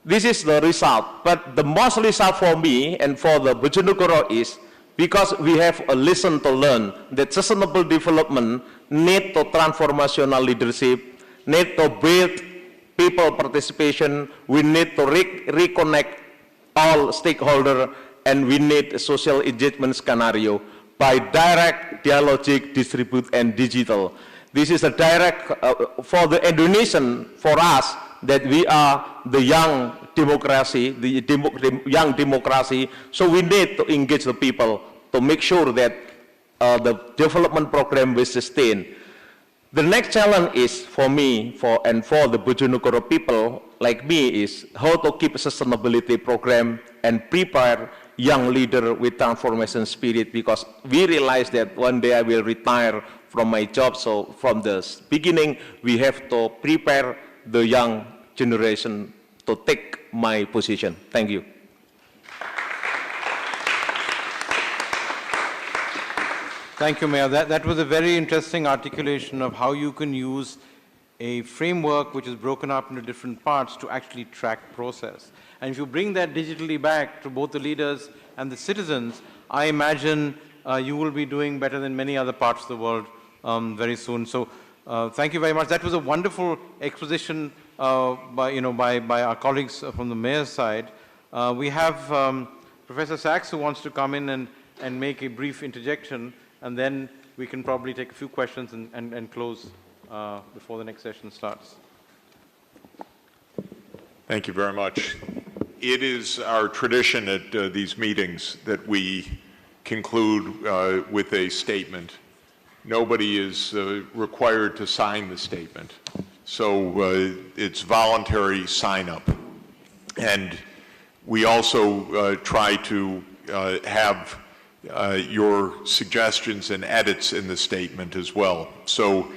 [SPEAKER 5] This is the result. But the most result for me and for the Bojonegoro is because we have a lesson to learn that sustainable development need to transformational leadership, need to build people participation, we need to reconnect all stakeholders, and we need a social engagement scenario by direct, dialogic, distribute, and digital. This is a direct, for the Indonesian, for us, that we are the young democracy, young democracy, so we need to engage the people to make sure that the development program will sustain. The next challenge is for me, and for the Bojonegoro people like me, is how to keep a sustainability program and prepare young leader with transformation spirit, because we realize that one day I will retire from my job. So from the beginning, we have to prepare the young generation to take my position. Thank you.
[SPEAKER 1] Thank you, Mayor. That was a very interesting articulation of how you can use a framework which is broken up into different parts to actually track process. And if you bring that digitally back to both the leaders and the citizens, I imagine you will be doing better than many other parts of the world very soon. So thank you very much. That was a wonderful exposition by our colleagues from the mayor's side. We have Professor Sachs, who wants to come in and and make a brief interjection, and then we can probably take a few questions and close before the next session starts.
[SPEAKER 7] Thank you very much. It is our tradition at these meetings that we conclude with a statement. Nobody is required to sign the statement, so it's voluntary sign up. And we also try to have your suggestions and edits in the statement as well. So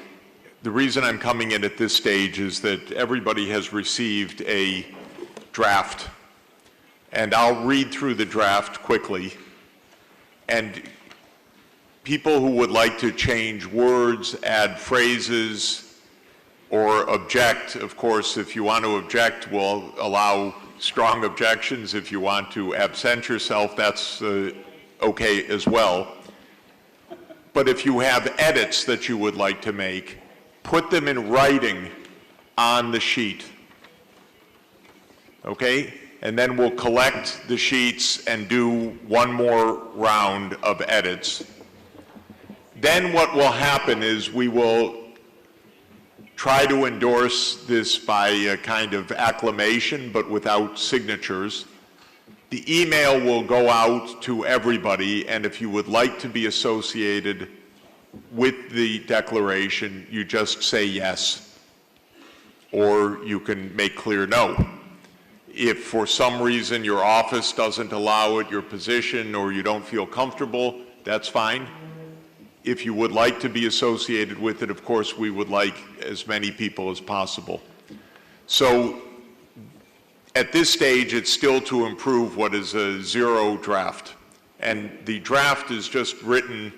[SPEAKER 7] the reason I'm coming in at this stage is that everybody has received a draft, and I'll read through the draft quickly. And people who would like to change words, add phrases, or object, of course, if you want to object, we'll allow strong objections. If you want to absent yourself, that's okay as well. But if you have edits that you would like to make, put them in writing on the sheet. Okay? And then we'll collect the sheets and do one more round of edits. Then what will happen is we will try to endorse this by a kind of acclamation, but without signatures. The email will go out to everybody, and if you would like to be associated with the declaration, you just say yes, or you can make clear no. If for some reason your office doesn't allow it, your position, or you don't feel comfortable, that's fine. If you would like to be associated with it, of course, we would like as many people as possible. So at this stage, it's still to improve what is a zero draft. And the draft is just written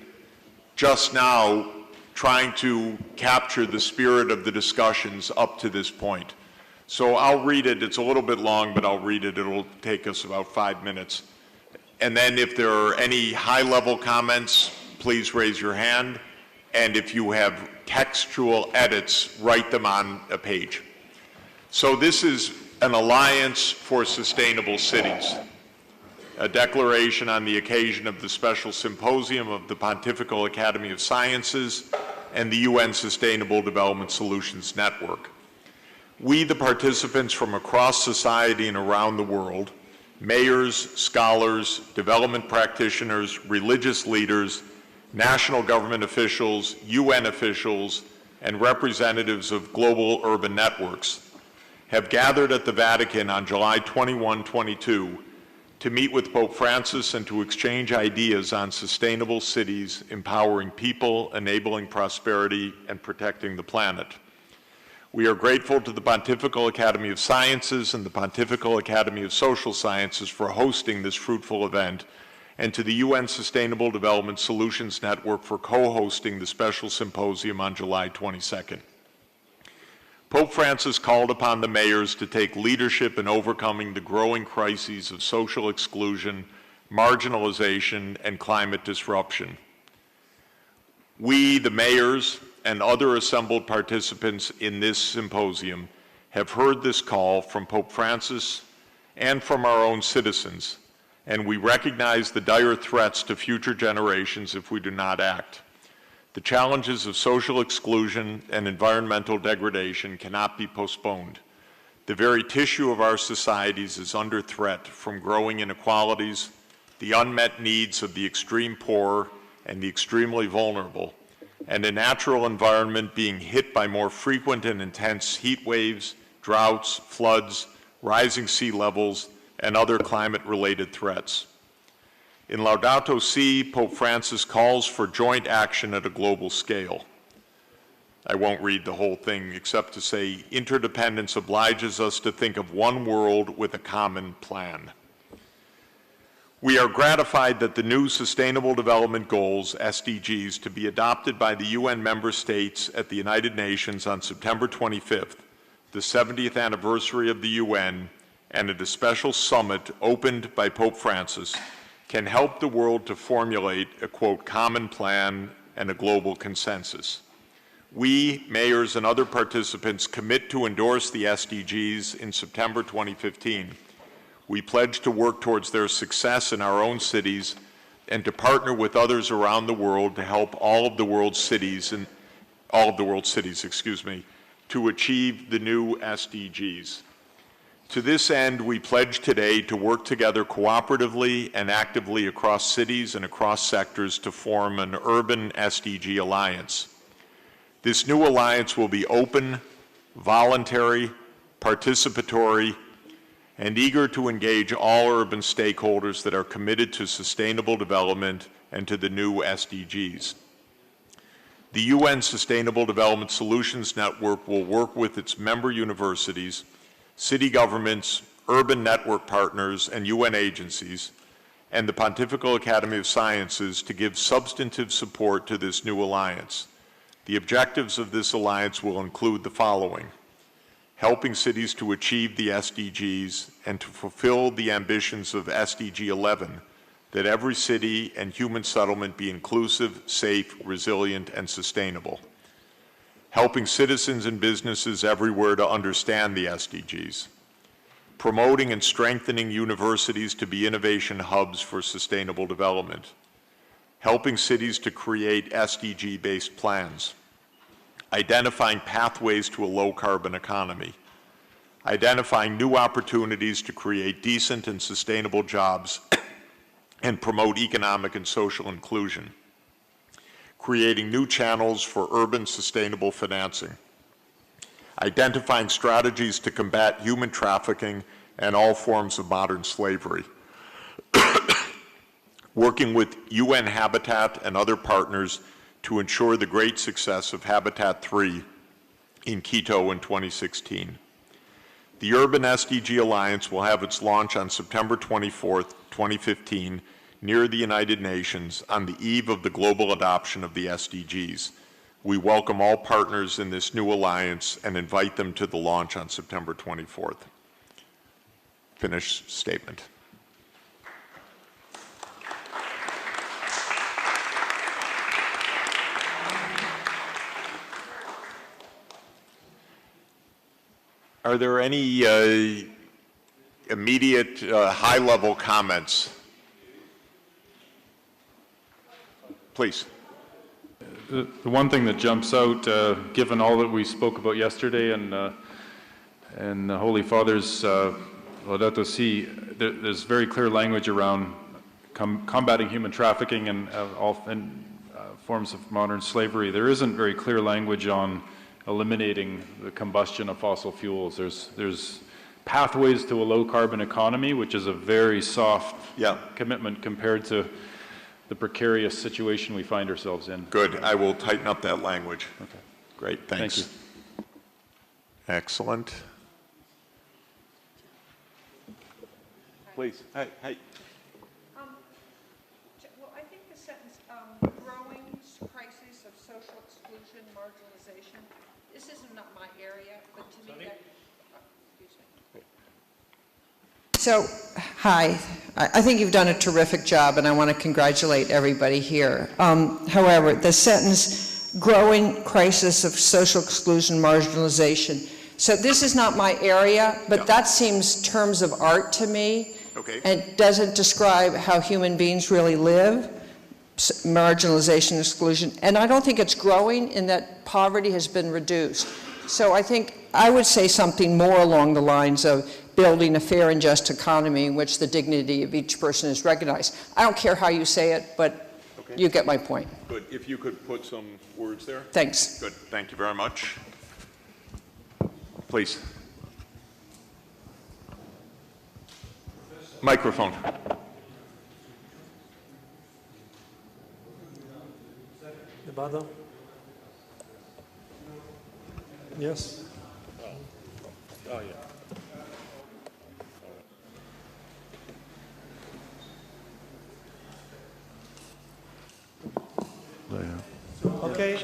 [SPEAKER 7] just now, trying to capture the spirit of the discussions up to this point. So I'll read it. It's a little bit long, but I'll read it. It'll take us about 5 minutes. And then if there are any high-level comments, please raise your hand. And if you have textual edits, write them on a page. So this is an Alliance for Sustainable Cities, a declaration on the occasion of the Special Symposium of the Pontifical Academy of Sciences and the UN Sustainable Development Solutions Network. We, the participants from across society and around the world, mayors, scholars, development practitioners, religious leaders, national government officials, UN officials, and representatives of global urban networks, have gathered at the Vatican on July 21-22 to meet with Pope Francis and to exchange ideas on sustainable cities, empowering people, enabling prosperity, and protecting the planet. We are grateful to the Pontifical Academy of Sciences and the Pontifical Academy of Social Sciences for hosting this fruitful event, and to the UN Sustainable Development Solutions Network for co-hosting the special symposium on July 22nd. Pope Francis called upon the mayors to take leadership in overcoming the growing crises of social exclusion, marginalization, and climate disruption. We, the mayors, and other assembled participants in this symposium have heard this call from Pope Francis and from our own citizens, and we recognize the dire threats to future generations if we do not act. The challenges of social exclusion and environmental degradation cannot be postponed. The very tissue of our societies is under threat from growing inequalities, the unmet needs of the extreme poor and the extremely vulnerable, and a natural environment being hit by more frequent and intense heat waves, droughts, floods, rising sea levels, and other climate-related threats. In Laudato Si, Pope Francis calls for joint action at a global scale. I won't read the whole thing except to say interdependence obliges us to think of one world with a common plan. We are gratified that the new Sustainable Development Goals, SDGs, to be adopted by the UN member states at the United Nations on September 25th, the 70th anniversary of the UN, and at a special summit opened by Pope Francis, can help the world to formulate a, quote, common plan and a global consensus. We, mayors, and other participants commit to endorse the SDGs in September 2015. We pledge to work towards their success in our own cities and to partner with others around the world to help all of the world's cities, to achieve the new SDGs. To this end, we pledge today to work together cooperatively and actively across cities and across sectors to form an urban SDG alliance. This new alliance will be open, voluntary, participatory, and eager to engage all urban stakeholders that are committed to sustainable development and to the new SDGs. The UN Sustainable Development Solutions Network will work with its member universities, city governments, urban network partners, and UN agencies, and the Pontifical Academy of Sciences to give substantive support to this new alliance. The objectives of this alliance will include the following: helping cities to achieve the SDGs and to fulfill the ambitions of SDG 11, that every city and human settlement be inclusive, safe, resilient, and sustainable. Helping citizens and businesses everywhere to understand the SDGs. Promoting and strengthening universities to be innovation hubs for sustainable development. Helping cities to create SDG-based plans. Identifying pathways to a low-carbon economy. Identifying new opportunities to create decent and sustainable jobs and promote economic and social inclusion. Creating new channels for urban sustainable financing. Identifying strategies to combat human trafficking and all forms of modern slavery. Working with UN Habitat and other partners to ensure the great success of Habitat 3 in Quito in 2016. The Urban SDG Alliance will have its launch on September 24th, 2015, near the United Nations on the eve of the global adoption of the SDGs. We welcome all partners in this new alliance and invite them to the launch on September 24th. Finished statement. Are there any immediate high-level comments? Please.
[SPEAKER 2] The one thing that jumps out, given all that we spoke about yesterday and the Holy Father's Laudato Si, there's very clear language around combating human trafficking and all forms of modern slavery. There isn't very clear language on eliminating the combustion of fossil fuels. There's pathways to a low-carbon economy, which is a very soft commitment compared to the precarious situation we find ourselves in.
[SPEAKER 7] Good. I will tighten up that language.
[SPEAKER 2] Okay.
[SPEAKER 7] Great. Thanks.
[SPEAKER 2] Thank you.
[SPEAKER 7] Excellent. Please. Hey.
[SPEAKER 8] Well, I think the sentence, growing crisis of social exclusion, marginalization, this is not my area, but to me that, excuse me.
[SPEAKER 9] So, hi. I think you've done a terrific job, and I want to congratulate everybody here. However, the sentence, growing crisis of social exclusion, marginalization. So this is not my area, but that seems terms of art to me.
[SPEAKER 7] Okay.
[SPEAKER 9] And doesn't describe how human beings really live, marginalization, exclusion. And I don't think it's growing in that poverty has been reduced. So I think I would say something more along the lines of building a fair and just economy in which the dignity of each person is recognized. I don't care how you say it, but you get my point.
[SPEAKER 7] Good. If you could put some words there.
[SPEAKER 9] Thanks.
[SPEAKER 7] Good. Thank you very much. Please. Microphone.
[SPEAKER 10] Nevada? Yes.
[SPEAKER 7] Oh, yeah.
[SPEAKER 10] Okay.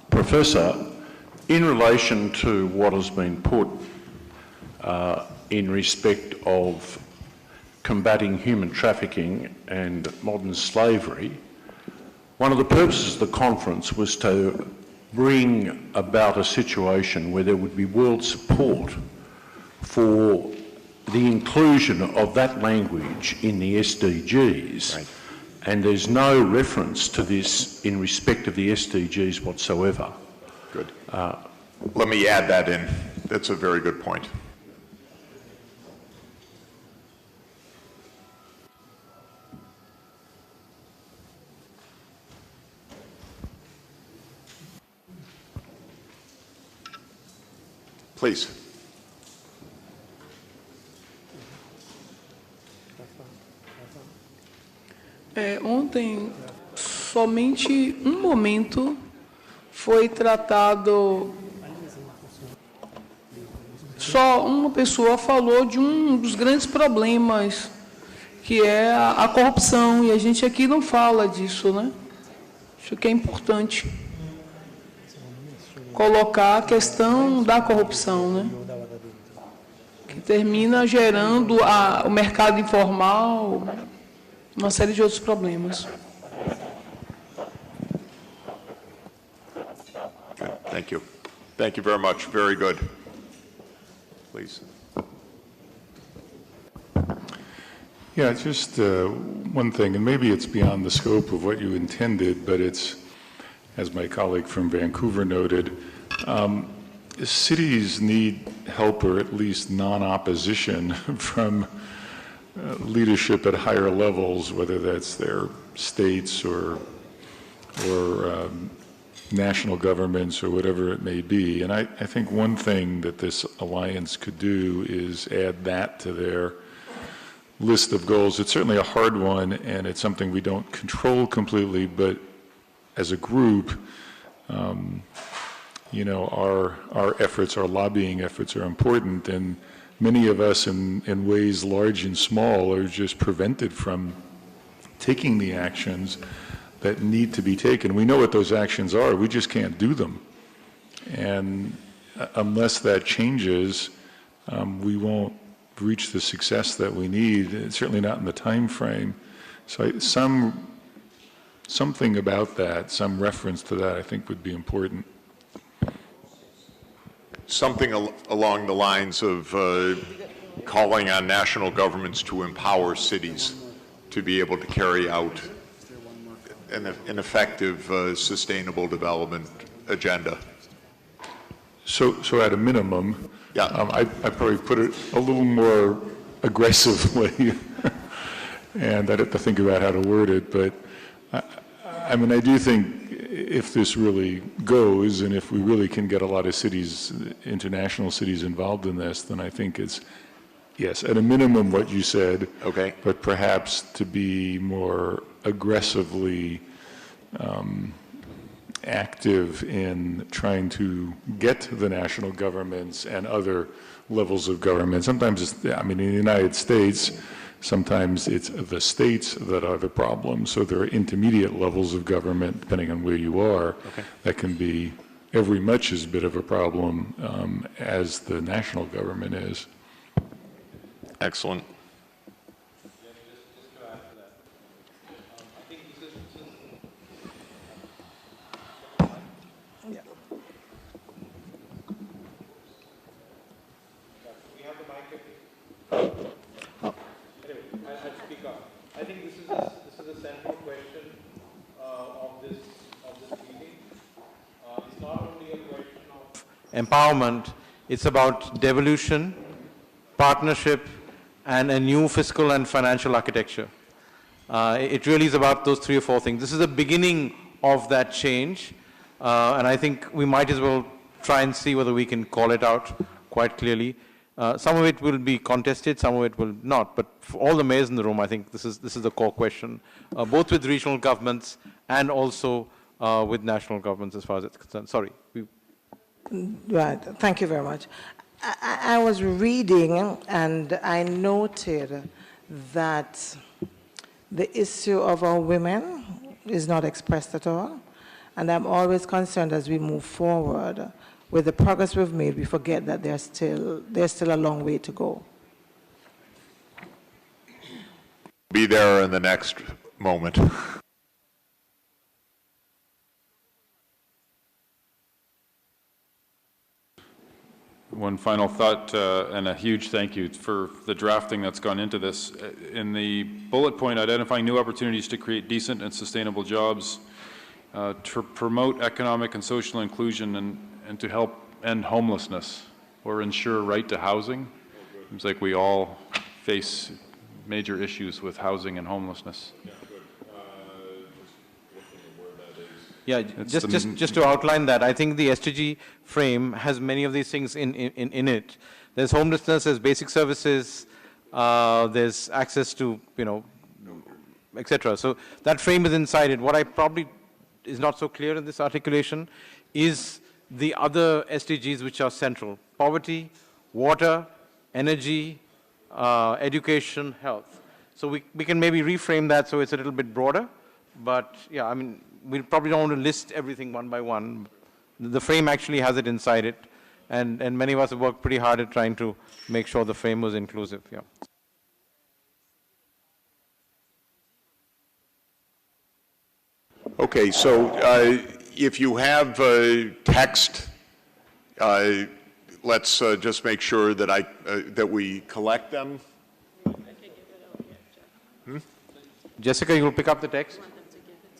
[SPEAKER 11] Professor, in relation to what has been put in respect of combating human trafficking and modern slavery, one of the purposes of the conference was to bring about a situation where there would be world support for the inclusion of that language in the SDGs. Right. And there's no reference to this in respect of the SDGs whatsoever.
[SPEAKER 7] Good. Let me add that in. That's a very good point. Please.
[SPEAKER 12] Ontem, somente um momento foi tratado. Só uma pessoa falou de um dos grandes problemas, que é a corrupção, e a gente aqui não fala disso, né? Acho que é importante colocar a questão da corrupção, né? Que termina gerando o mercado informal, uma série de outros problemas.
[SPEAKER 7] Good. Thank you. Thank you very much. Very good. Please.
[SPEAKER 13] Yeah, just one thing, and maybe it's beyond the scope of what you intended, but it's, as my colleague from Vancouver noted, cities need help, or at least non-opposition from leadership at higher levels, whether that's their states or national governments or whatever it may be. And I think one thing that this alliance could do is add that to their list of goals. It's certainly a hard one, and it's something we don't control completely, but as a group, you know, our efforts, our lobbying efforts are important, and many of us in ways large and small are just prevented from taking the actions that need to be taken. We know what those actions are, we just can't do them. And unless that changes, we won't reach the success that we need, certainly not in the time frame. So something about that, some reference to that, I think would be important.
[SPEAKER 7] Something along the lines of calling on national governments to empower cities to be able to carry out an effective, sustainable development agenda.
[SPEAKER 13] So at a minimum,
[SPEAKER 7] yeah,
[SPEAKER 13] I probably put it a little more aggressively, and I'd have to think about how to word it, but I mean, I do think if this really goes, and if we really can get a lot of cities, international cities involved in this, then I think it's, yes, at a minimum what you said,
[SPEAKER 7] okay,
[SPEAKER 13] but perhaps to be more aggressively active in trying to get the national governments and other levels of government. Sometimes it's, I mean, in the United States, sometimes it's the states that are the problem. So there are intermediate levels of government, depending on where you are,
[SPEAKER 7] okay,
[SPEAKER 13] that can be every much as big of a problem as the national government is.
[SPEAKER 7] Excellent.
[SPEAKER 1] I think this is a central question of this meeting. It's not only a question of empowerment, it's about devolution, partnership, and a new fiscal and financial architecture. It really is about those 3 or 4 things. This is the beginning of that change, and I think we might as well try and see whether we can call it out quite clearly. Some of it will be contested, some of it will not. But for all the mayors in the room, I think this is the core question, both with regional governments and also with national governments as far as it's concerned. Sorry.
[SPEAKER 14] Right. Thank you very much. I was reading and I noted that the issue of our women is not expressed at all. And I'm always concerned as we move forward with the progress we've made, we forget that there's still a long way to go.
[SPEAKER 7] Be there in the next moment.
[SPEAKER 2] one final thought and a huge thank you for the drafting that's gone into this. In the bullet point, identifying new opportunities to create decent and sustainable jobs, to promote economic and social inclusion, and to help end homelessness or ensure right to housing. Seems like we all face major issues with housing and homelessness.
[SPEAKER 1] Yeah, just to outline that, I think the SDG frame has many of these things in it. There's homelessness, there's basic services, there's access to, etc. So that frame is inside it. What I probably is not so clear in this articulation is the other SDGs which are central: poverty, water, energy, education, health. So we can maybe reframe that so it's a little bit broader. But yeah, I mean, we probably don't want to list everything one by one. The frame actually has it inside it. And many of us have worked pretty hard at trying to make sure the frame was inclusive. Yeah.
[SPEAKER 7] Okay, so if you have text, let's just make sure that that we collect them.
[SPEAKER 1] Jessica, you'll pick up the text?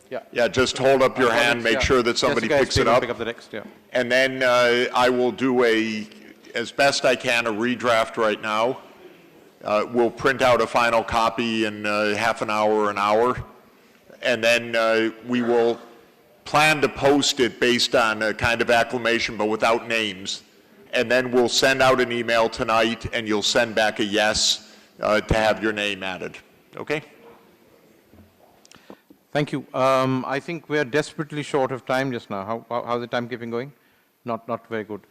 [SPEAKER 1] Yeah.
[SPEAKER 7] Yeah, just hold up your hand, make sure that somebody
[SPEAKER 1] Jessica,
[SPEAKER 7] picks it up.
[SPEAKER 1] Pick up the text, yeah.
[SPEAKER 7] And then I will do as best I can, a redraft right now. We'll print out a final copy in half an hour or an hour. And then we will plan to post it based on a kind of acclamation, but without names. And then we'll send out an email tonight, and you'll send back a yes to have your name added. Okay?
[SPEAKER 1] Thank you. I think we are desperately short of time just now. How's the timekeeping going? Not very good.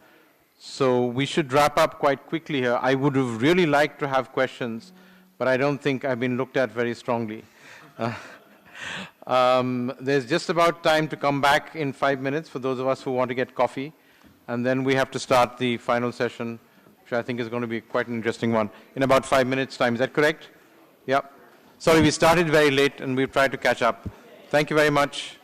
[SPEAKER 1] So we should wrap up quite quickly here. I would have really liked to have questions, but I don't think I've been looked at very strongly. There's just about time to come back in 5 minutes for those of us who want to get coffee. And then we have to start the final session, which I think is going to be quite an interesting one, in about 5 minutes' time. Is that correct? Yep. Sorry, we started very late and we've tried to catch up. Thank you very much.